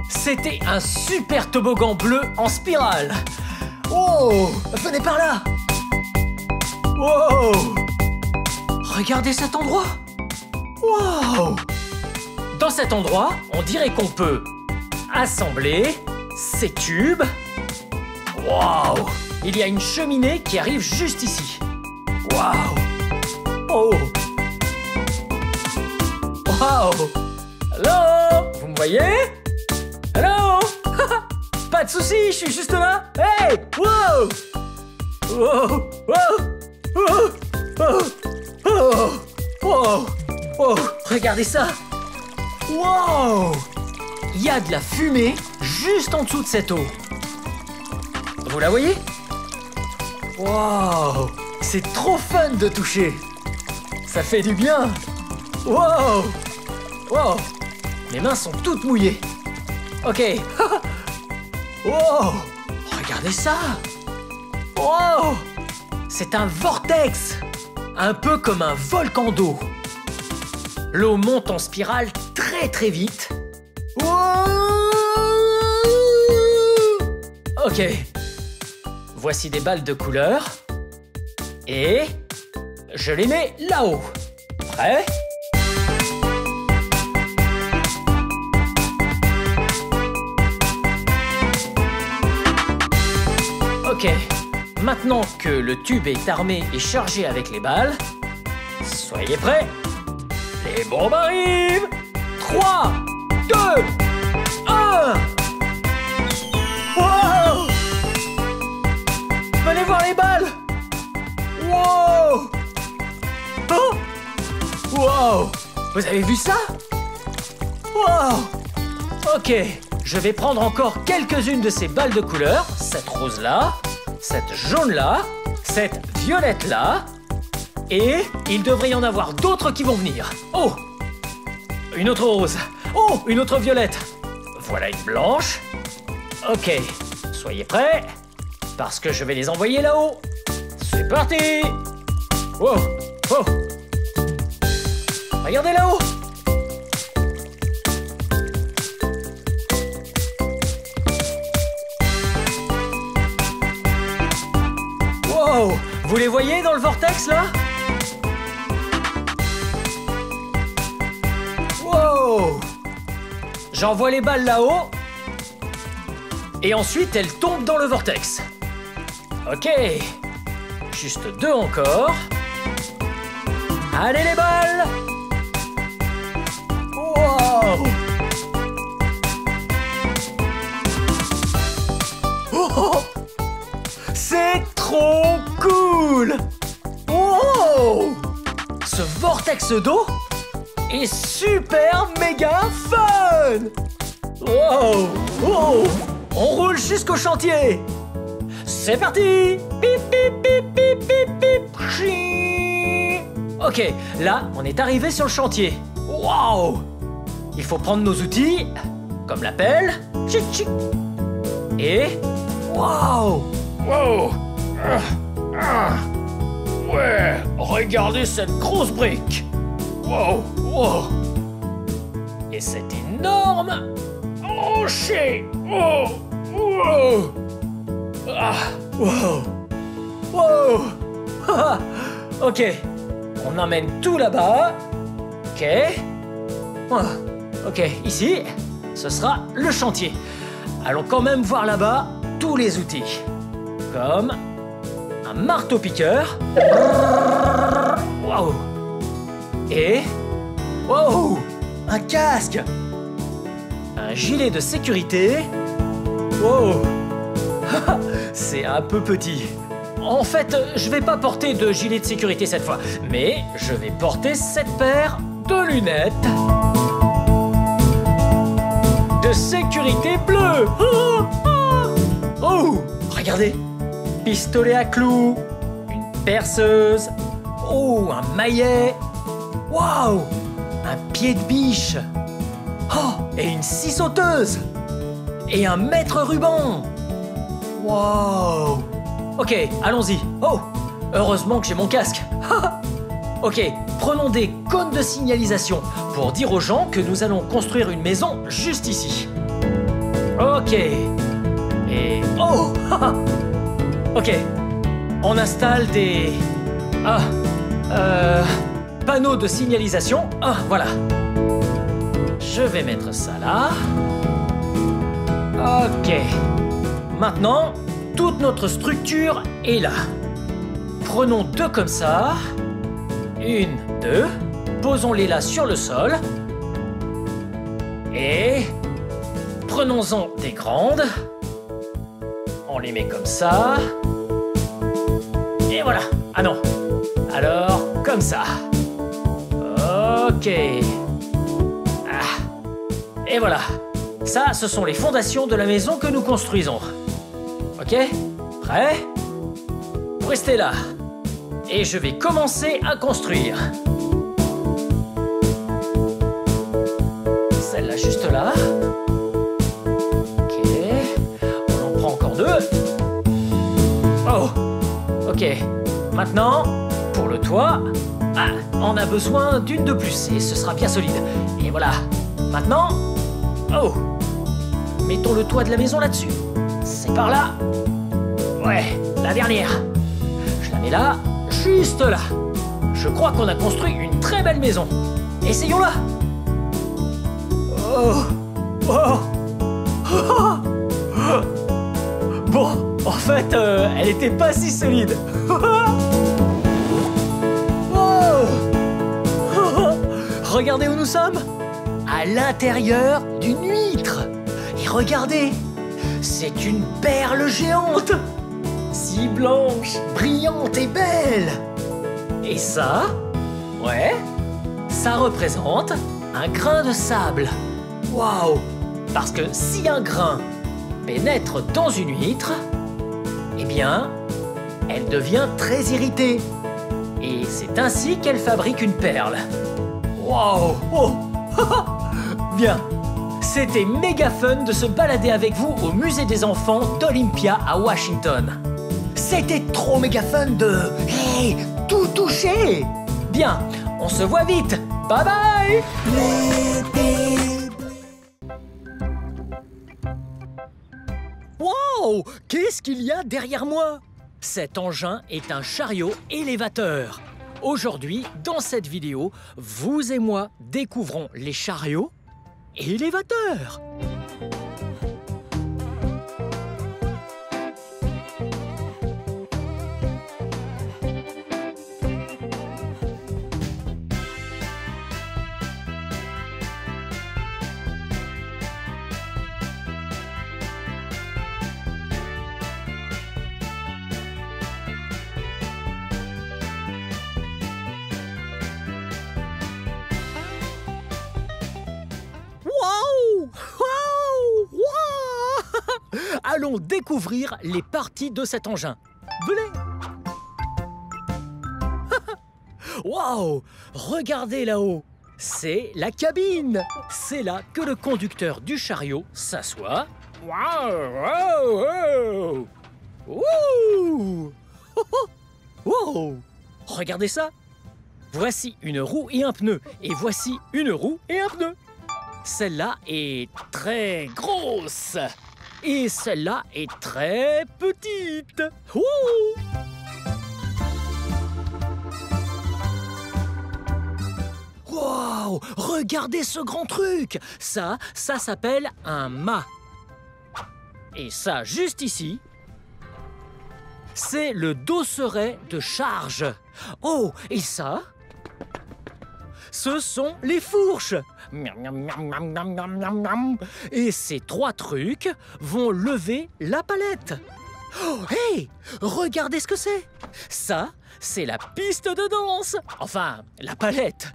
C'était un super toboggan bleu en spirale. Oh! Venez par là! Wow! Regardez cet endroit! Wow! Dans cet endroit, on dirait qu'on peut assembler ces tubes. Wow! Il y a une cheminée qui arrive juste ici. Wow! Oh! Wow! Hello! Vous me voyez? Hello! Pas de soucis, je suis juste là. Hey! Wow! Wow! Wow! Wow! Oh! Oh! Oh! Regardez ça! Wow! Il y a de la fumée juste en dessous de cette eau. Vous la voyez? Wow! C'est trop fun de toucher! Ça fait du bien! Wow! Wow! Mes mains sont toutes mouillées. Ok. Wow! Regardez ça! Wow! C'est un vortex! Un peu comme un volcan d'eau. L'eau monte en spirale très très vite. Wow! Ok. Voici des balles de couleur. Et je les mets là-haut. Prêt? Ok. Maintenant que le tube est armé et chargé avec les balles, soyez prêts. Les bombes arrivent. 3, 2, 1. Wow! Venez voir les balles. Wow! Oh! Wow! Vous avez vu ça? Wow! Ok, je vais prendre encore quelques-unes de ces balles de couleur. Cette rose-là, cette jaune-là, cette violette-là. Et il devrait y en avoir d'autres qui vont venir. Oh! Une autre rose. Oh! Une autre violette. Voilà une blanche. Ok, soyez prêts, parce que je vais les envoyer là-haut. C'est parti! Wow! Oh! Regardez là-haut! Wow! Vous les voyez dans le vortex, là? Wow! J'envoie les balles là-haut. Et ensuite, elles tombent dans le vortex. Ok. Juste 2 encore. Allez les balles! Wow! Oh! C'est trop cool! Wow! Ce vortex d'eau est super méga fun! Wow! Wow! On roule jusqu'au chantier! C'est parti! Pip, pip, pip, pip, pip, pip. Chi. Ok, là, on est arrivé sur le chantier. Waouh! Il faut prendre nos outils, comme la pelle. Tchic, tchic. Et... Waouh! Wow! Ouais, regardez cette grosse brique! Wow! Wow! Et cet énorme rocher! Oh! Wow! Ah! Wow! Wow! Ok, on emmène tout là-bas. Ok. Ok, ici, ce sera le chantier. Allons quand même voir là-bas tous les outils. Comme un marteau-piqueur. Wow! Et... Wow! Un casque! Un gilet de sécurité. Wow! C'est un peu petit. En fait, je vais pas porter de gilet de sécurité cette fois, mais je vais porter cette paire de lunettes de sécurité bleue. Oh, regardez, pistolet à clous, une perceuse, oh, un maillet, waouh, un pied de biche, oh, et une scie sauteuse, et un mètre-ruban. Wow. Ok, allons-y. Oh, heureusement que j'ai mon casque. Ok, prenons des cônes de signalisation pour dire aux gens que nous allons construire une maison juste ici. Ok. Et... Oh. Ok, on installe des... panneaux de signalisation. Ah, voilà. Je vais mettre ça là. Ok. Maintenant, toute notre structure est là. Prenons 2 comme ça. 1, 2. Posons-les là sur le sol. Et... prenons-en des grandes. On les met comme ça. Et voilà. Ah non. Alors, comme ça. Ok. Et voilà. Ça, ce sont les fondations de la maison que nous construisons. Ok? Prêt? Vous restez là. Et je vais commencer à construire. Celle-là juste là. Ok. On en prend encore 2. Oh. Ok. Maintenant, pour le toit, on a besoin d'une de plus et ce sera bien solide. Et voilà. Maintenant, oh. Mettons le toit de la maison là-dessus. C'est par là. Ouais, la dernière. Je la mets là, juste là. Je crois qu'on a construit une très belle maison. Essayons-la. Oh. Oh. Oh. Bon, en fait, elle était pas si solide. Oh. Regardez où nous sommes. À l'intérieur d'une huître. Et regardez, c'est une perle géante. Si blanche, brillante et belle. Et ça, ouais, ça représente un grain de sable. Waouh! Parce que si un grain pénètre dans une huître, eh bien, elle devient très irritée. Et c'est ainsi qu'elle fabrique une perle. Waouh! Oh! Bien! C'était méga fun de se balader avec vous au musée des enfants d'Olympia à Washington. C'était trop méga fun de... Hey, tout toucher! Bien, on se voit vite! Bye bye! Wow! Qu'est-ce qu'il y a derrière moi? Cet engin est un chariot élévateur. Aujourd'hui, dans cette vidéo, vous et moi découvrons les chariots élévateurs. Allons découvrir les parties de cet engin. Venez! Waouh! Regardez là-haut! C'est la cabine! C'est là que le conducteur du chariot s'assoit. Waouh! Wow! Wow! Regardez ça! Voici une roue et un pneu. Et voici une roue et un pneu. Celle-là est très grosse. Et celle-là est très petite. Ouh! Wow! Regardez ce grand truc! Ça s'appelle un mât. Et ça, juste ici, c'est le dosseret de charge. Oh! Et ça, ce sont les fourches. Et ces 3 trucs vont lever la palette. Oh, hey! Regardez ce que c'est! Ça, c'est la piste de danse. Enfin, la palette.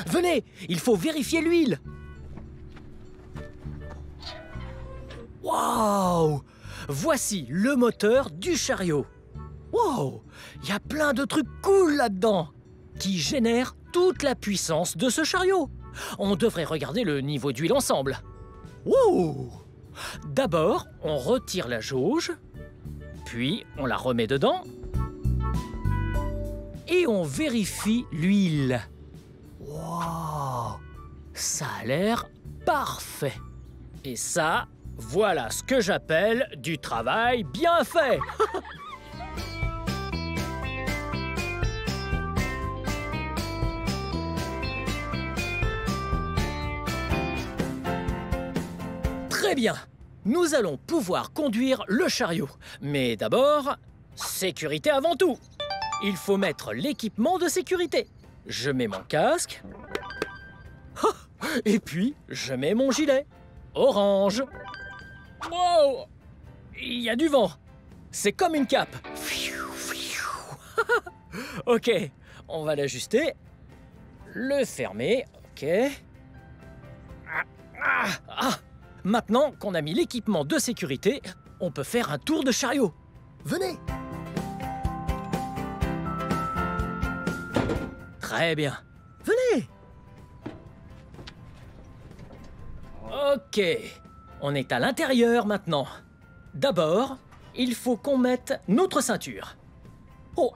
Venez, il faut vérifier l'huile. Waouh! Voici le moteur du chariot. Wow! Il y a plein de trucs cool là-dedans qui génèrent toute la puissance de ce chariot. On devrait regarder le niveau d'huile ensemble. Wow! D'abord, on retire la jauge, puis on la remet dedans et on vérifie l'huile. Wow! Ça a l'air parfait. Et ça, voilà ce que j'appelle du travail bien fait. Très bien, nous allons pouvoir conduire le chariot. Mais d'abord, sécurité avant tout. Il faut mettre l'équipement de sécurité. Je mets mon casque. Et puis, je mets mon gilet. Orange. Wow! Il y a du vent. C'est comme une cape. Ok, on va l'ajuster. Le fermer, ok. Maintenant qu'on a mis l'équipement de sécurité, on peut faire un tour de chariot. Venez. Très bien. Venez. Ok. On est à l'intérieur maintenant. D'abord, il faut qu'on mette notre ceinture. Oh.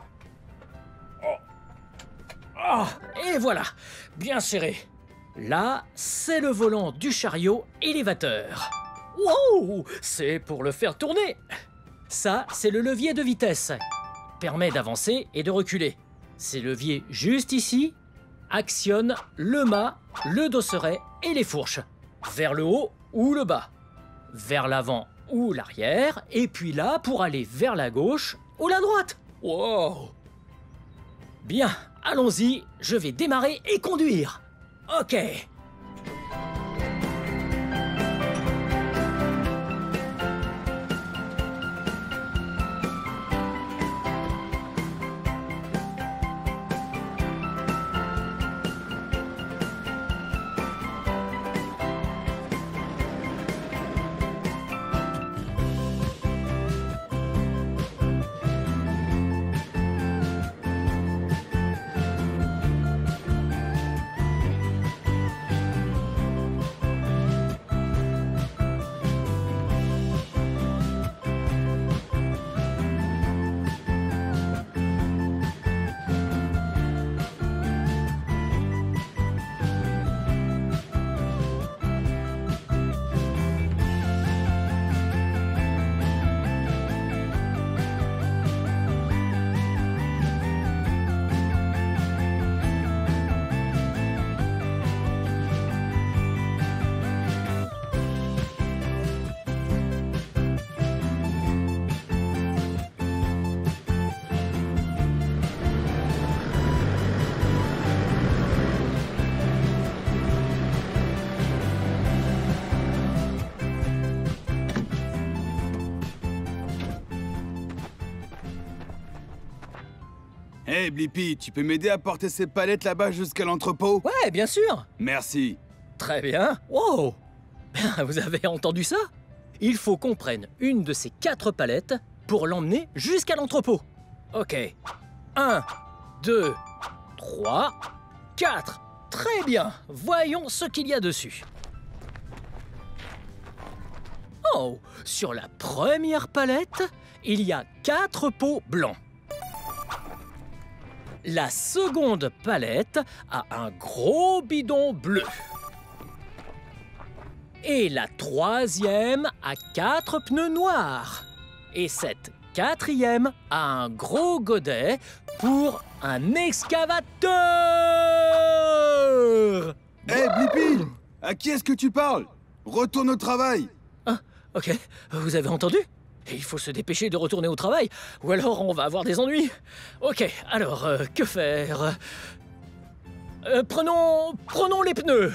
Et voilà, bien serré. Là, c'est le volant du chariot élévateur. Wow, c'est pour le faire tourner. Ça, c'est le levier de vitesse. Permet d'avancer et de reculer. Ces leviers juste ici actionnent le mât, le dosseret et les fourches. Vers le haut ou le bas. Vers l'avant ou l'arrière. Et puis là, pour aller vers la gauche ou la droite. Wow. Bien, allons-y, je vais démarrer et conduire. Ok. Hey Blippi, tu peux m'aider à porter ces palettes là-bas jusqu'à l'entrepôt? Ouais, bien sûr. Merci. Très bien. Wow. Vous avez entendu ça? Il faut qu'on prenne une de ces 4 palettes pour l'emmener jusqu'à l'entrepôt. Ok. 1, 2, 3, 4. Très bien. Voyons ce qu'il y a dessus. Oh, sur la première palette, il y a 4 pots blancs. La seconde palette a un gros bidon bleu. Et la troisième a 4 pneus noirs. Et cette quatrième a un gros godet pour un excavateur. Hey Blippi, à qui est-ce que tu parles? Retourne au travail. Ah, ok, vous avez entendu? Il faut se dépêcher de retourner au travail, ou alors on va avoir des ennuis. Ok, alors, que faire? Prenons les pneus.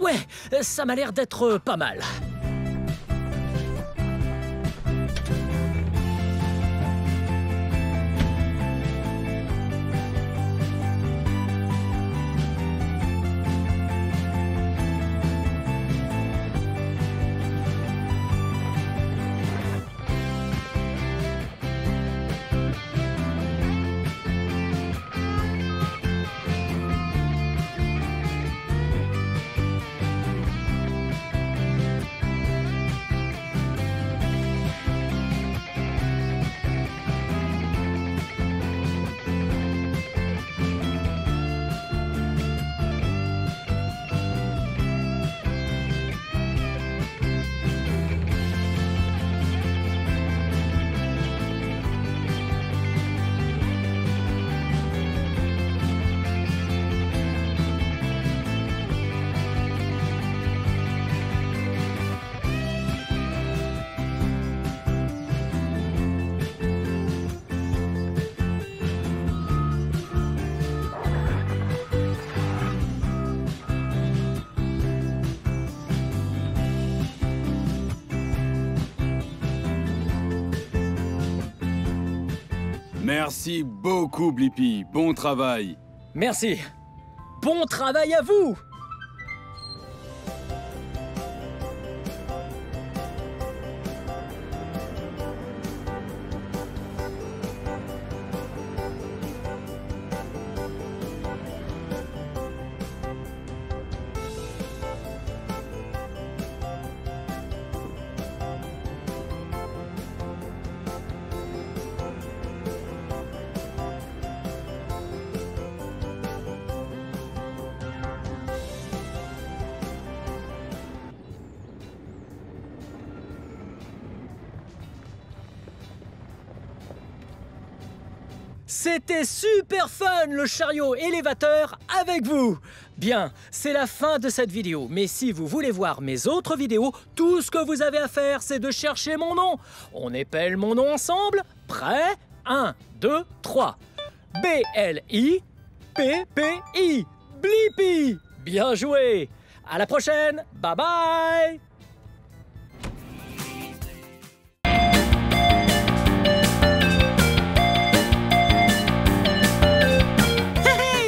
Ouais, ça m'a l'air d'être pas mal. Merci beaucoup, Blippi. Bon travail. Merci. Bon travail à vous. C'était super fun le chariot élévateur avec vous. Bien, c'est la fin de cette vidéo, mais si vous voulez voir mes autres vidéos, tout ce que vous avez à faire, c'est de chercher mon nom. On épelle mon nom ensemble. Prêt? 1, 2, 3. B-L-I-P-P-I. Blippi. Bien joué. À la prochaine. Bye bye.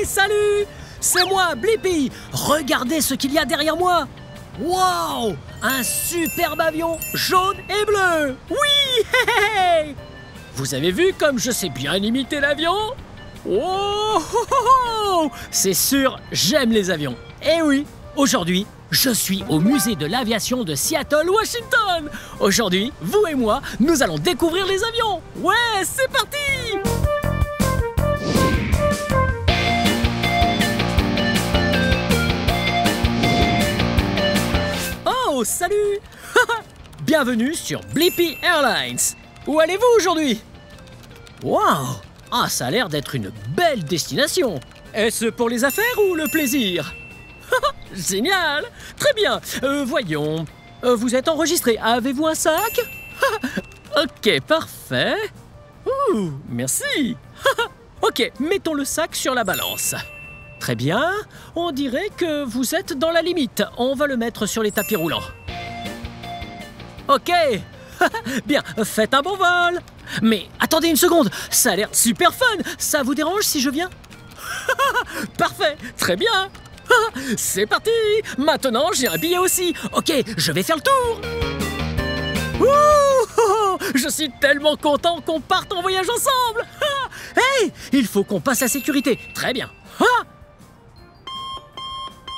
Salut! C'est moi, Blippi! Regardez ce qu'il y a derrière moi! Wow! Un superbe avion jaune et bleu! Oui! Hey! Vous avez vu comme je sais bien imiter l'avion? Oh! C'est sûr, j'aime les avions. Eh oui! Aujourd'hui, je suis au musée de l'aviation de Seattle, Washington! Aujourd'hui, vous et moi, nous allons découvrir les avions! Ouais, c'est parti! Oh, salut! Bienvenue sur Blippi Airlines. Où allez-vous aujourd'hui? Waouh! Ah, ça a l'air d'être une belle destination. Est-ce pour les affaires ou le plaisir? Génial! Très bien. Voyons. Vous êtes enregistré. Avez-vous un sac? Ok, parfait. Ouh, merci. Ok, mettons le sac sur la balance. Très bien, on dirait que vous êtes dans la limite. On va le mettre sur les tapis roulants. Ok, bien, faites un bon vol. Mais attendez une seconde, ça a l'air super fun. Ça vous dérange si je viens? Parfait, très bien. C'est parti. Maintenant, j'ai un billet aussi. Ok, je vais faire le tour. Ouh, je suis tellement content qu'on parte en voyage ensemble. Hey, il faut qu'on passe la sécurité. Très bien.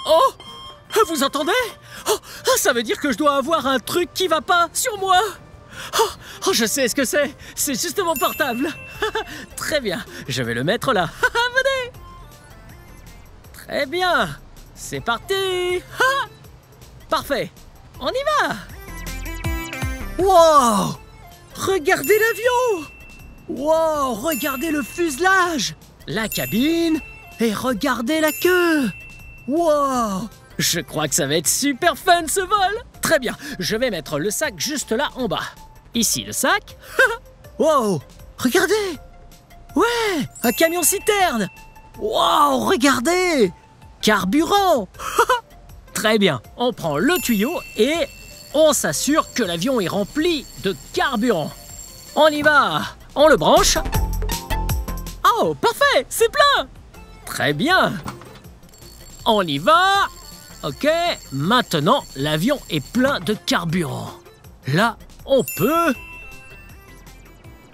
Oh! Vous entendez? Oh, ça veut dire que je dois avoir un truc qui va pas sur moi. Oh, je sais ce que c'est. C'est juste mon portable. Très bien. Je vais le mettre là. Venez. Très bien. C'est parti. Parfait. On y va. Wow! Regardez l'avion. Wow! Regardez le fuselage. La cabine. Et regardez la queue. Wow! Je crois que ça va être super fun ce vol! Très bien, je vais mettre le sac juste là en bas. Ici le sac. Wow! Regardez! Ouais! Un camion-citerne! Wow! Regardez! Carburant! Très bien, on prend le tuyau et on s'assure que l'avion est rempli de carburant. On y va! On le branche. Oh, parfait! C'est plein! Très bien! On y va. Ok, maintenant l'avion est plein de carburant. Là, on peut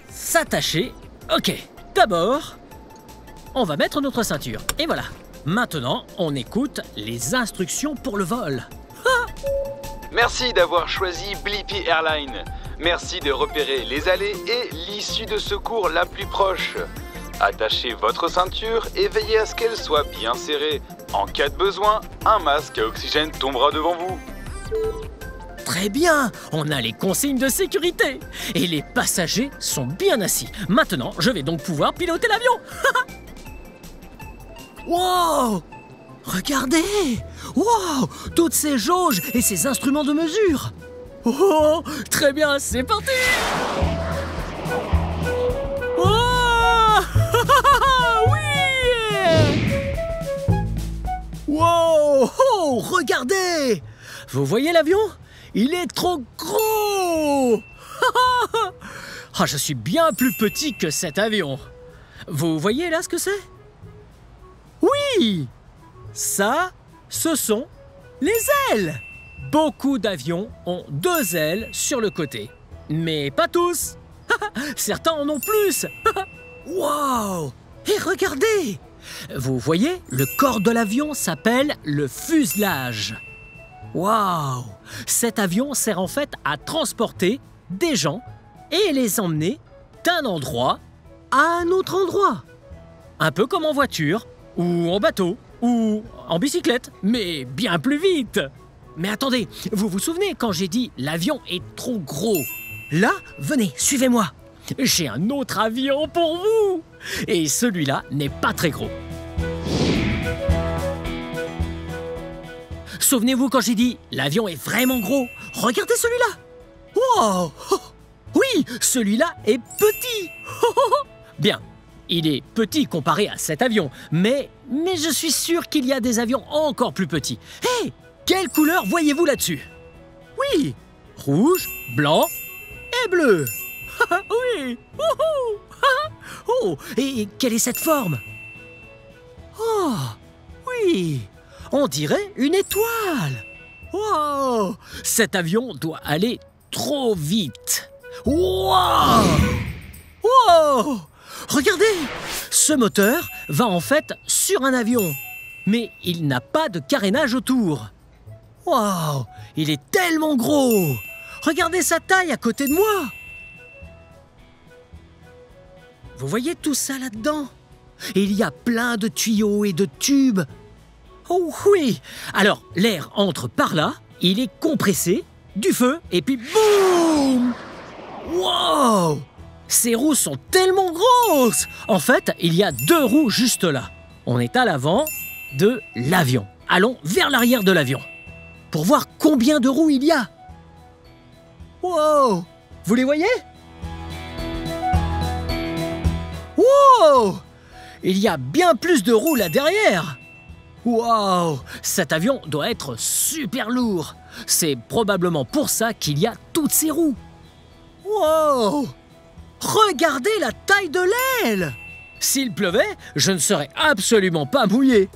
s'attacher. Ok, d'abord, on va mettre notre ceinture. Et voilà. Maintenant, on écoute les instructions pour le vol. Merci d'avoir choisi Blippi Airlines. Merci de repérer les allées et l'issue de secours la plus proche. Attachez votre ceinture et veillez à ce qu'elle soit bien serrée. En cas de besoin, un masque à oxygène tombera devant vous. Très bien, on a les consignes de sécurité. Et les passagers sont bien assis. Maintenant, je vais donc pouvoir piloter l'avion. Wow! Regardez! Wow! Toutes ces jauges et ces instruments de mesure. Oh! Très bien, c'est parti! Wow! Oh, regardez! Vous voyez l'avion? Il est trop gros! Ah, je suis bien plus petit que cet avion. Vous voyez là ce que c'est? Oui! Ça, ce sont les ailes. Beaucoup d'avions ont 2 ailes sur le côté. Mais pas tous. Certains en ont plus. Waouh! Et regardez! Vous voyez, le corps de l'avion s'appelle le fuselage. Waouh! Cet avion sert en fait à transporter des gens et les emmener d'un endroit à un autre endroit. Un peu comme en voiture, ou en bateau, ou en bicyclette, mais bien plus vite. Mais attendez, vous vous souvenez quand j'ai dit l'avion est trop gros? Là, venez, suivez-moi. J'ai un autre avion pour vous. Et celui-là n'est pas très gros. Souvenez-vous quand j'ai dit l'avion est vraiment gros? Regardez celui-là. Wow! Oui, celui-là est petit. Bien, il est petit comparé à cet avion, mais je suis sûr qu'il y a des avions encore plus petits. Hé, quelle couleur voyez-vous là-dessus? Oui, rouge, blanc et bleu. Oui. Oh, et quelle est cette forme? Oh, oui, on dirait une étoile. Wow, cet avion doit aller trop vite. Wow! Wow! Regardez! Ce moteur va en fait sur un avion, mais il n'a pas de carénage autour. Wow! Il est tellement gros! Regardez sa taille à côté de moi! Vous voyez tout ça là-dedans? Il y a plein de tuyaux et de tubes. Oh oui! Alors, l'air entre par là, il est compressé, du feu, et puis boum! Wow! Ces roues sont tellement grosses! En fait, il y a 2 roues juste là. On est à l'avant de l'avion. Allons vers l'arrière de l'avion pour voir combien de roues il y a. Wow! Vous les voyez? Wow! Il y a bien plus de roues là derrière. Wow! Cet avion doit être super lourd. C'est probablement pour ça qu'il y a toutes ces roues. Wow! Regardez la taille de l'aile! S'il pleuvait, je ne serais absolument pas mouillé.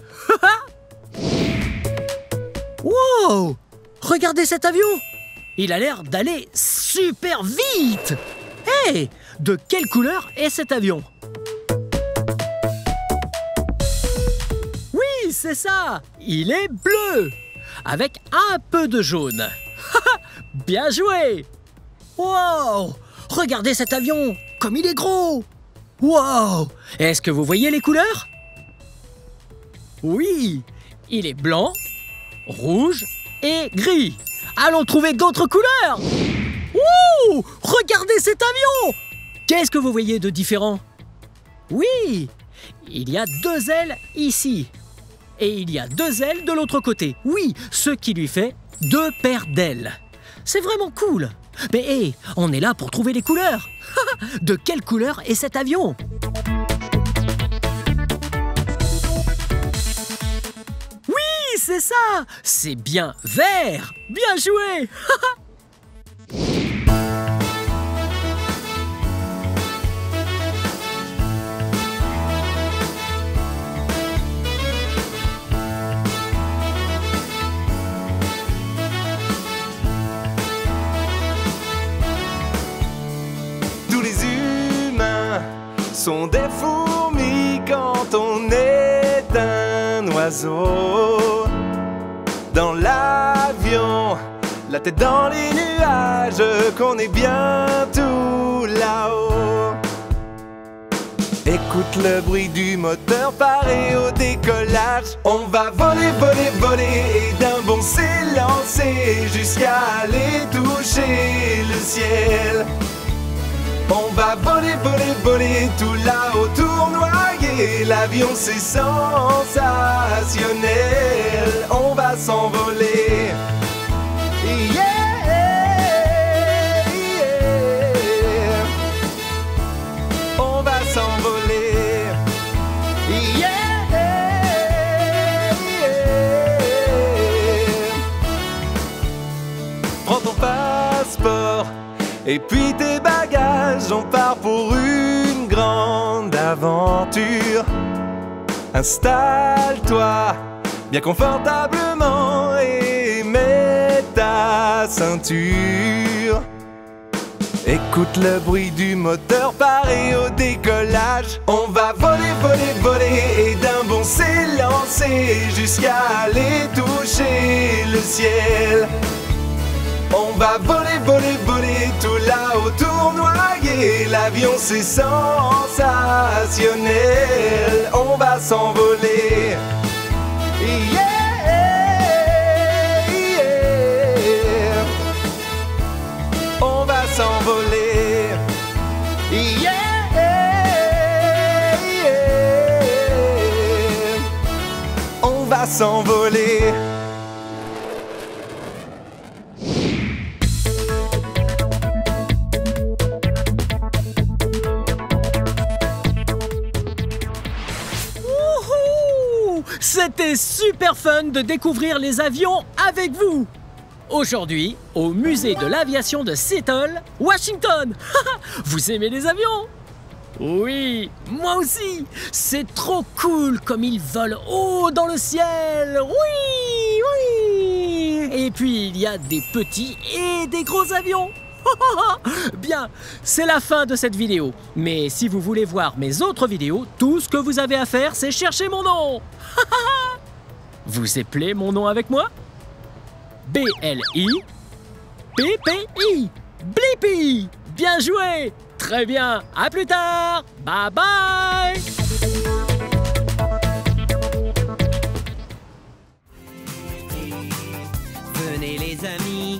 Wow! Regardez cet avion! Il a l'air d'aller super vite! Hé! De quelle couleur est cet avion? Oui, c'est ça! Il est bleu! Avec un peu de jaune. Bien joué! Wow! Regardez cet avion! Comme il est gros! Wow! Est-ce que vous voyez les couleurs? Oui! Il est blanc, rouge et gris. Allons trouver d'autres couleurs! Ouh! Regardez cet avion! Qu'est-ce que vous voyez de différent? Oui! Il y a 2 ailes ici. Et il y a 2 ailes de l'autre côté. Oui, ce qui lui fait 2 paires d'ailes. C'est vraiment cool. Mais hé, on est là pour trouver les couleurs. De quelle couleur est cet avion? Oui, c'est ça. C'est bien vert. Bien joué. Sont des fourmis quand on est un oiseau. Dans l'avion, la tête dans les nuages, qu'on est bien tout là-haut. Écoute le bruit du moteur paré au décollage. On va voler, voler, voler et d'un bond s'élancer jusqu'à aller toucher le ciel. On va voler, voler, voler tout là-haut, tournoyer. L'avion c'est sensationnel. On va s'envoler. Yeah, yeah. On va s'envoler. Yeah, yeah. Prends ton passeport et puis tes bagages. courage, on part pour une grande aventure. Installe-toi bien confortablement et mets ta ceinture. Écoute le bruit du moteur paré au décollage. On va voler, voler, voler et d'un bond s'élancer jusqu'à aller toucher le ciel. On va voler, voler, voler tout là-haut tournoyer. L'avion c'est sensationnel. On va s'envoler. Yeah, yeah. On va s'envoler. Yeah, yeah. On va s'envoler. C'était super fun de découvrir les avions avec vous. Aujourd'hui, au musée de l'aviation de Seattle, Washington. Vous aimez les avions? Oui, moi aussi. C'est trop cool comme ils volent haut dans le ciel. Oui, oui. Et puis, il y a des petits et des gros avions. Bien, c'est la fin de cette vidéo. Mais si vous voulez voir mes autres vidéos, tout ce que vous avez à faire, c'est chercher mon nom. Vous appelez mon nom avec moi? B-L-I-P-P-I. Blippi. Bien joué. Très bien. À plus tard. Bye bye. Venez les amis,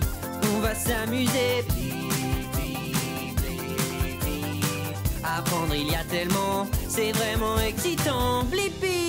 on va s'amuser. Apprendre il y a tellement, c'est vraiment excitant. Blippi.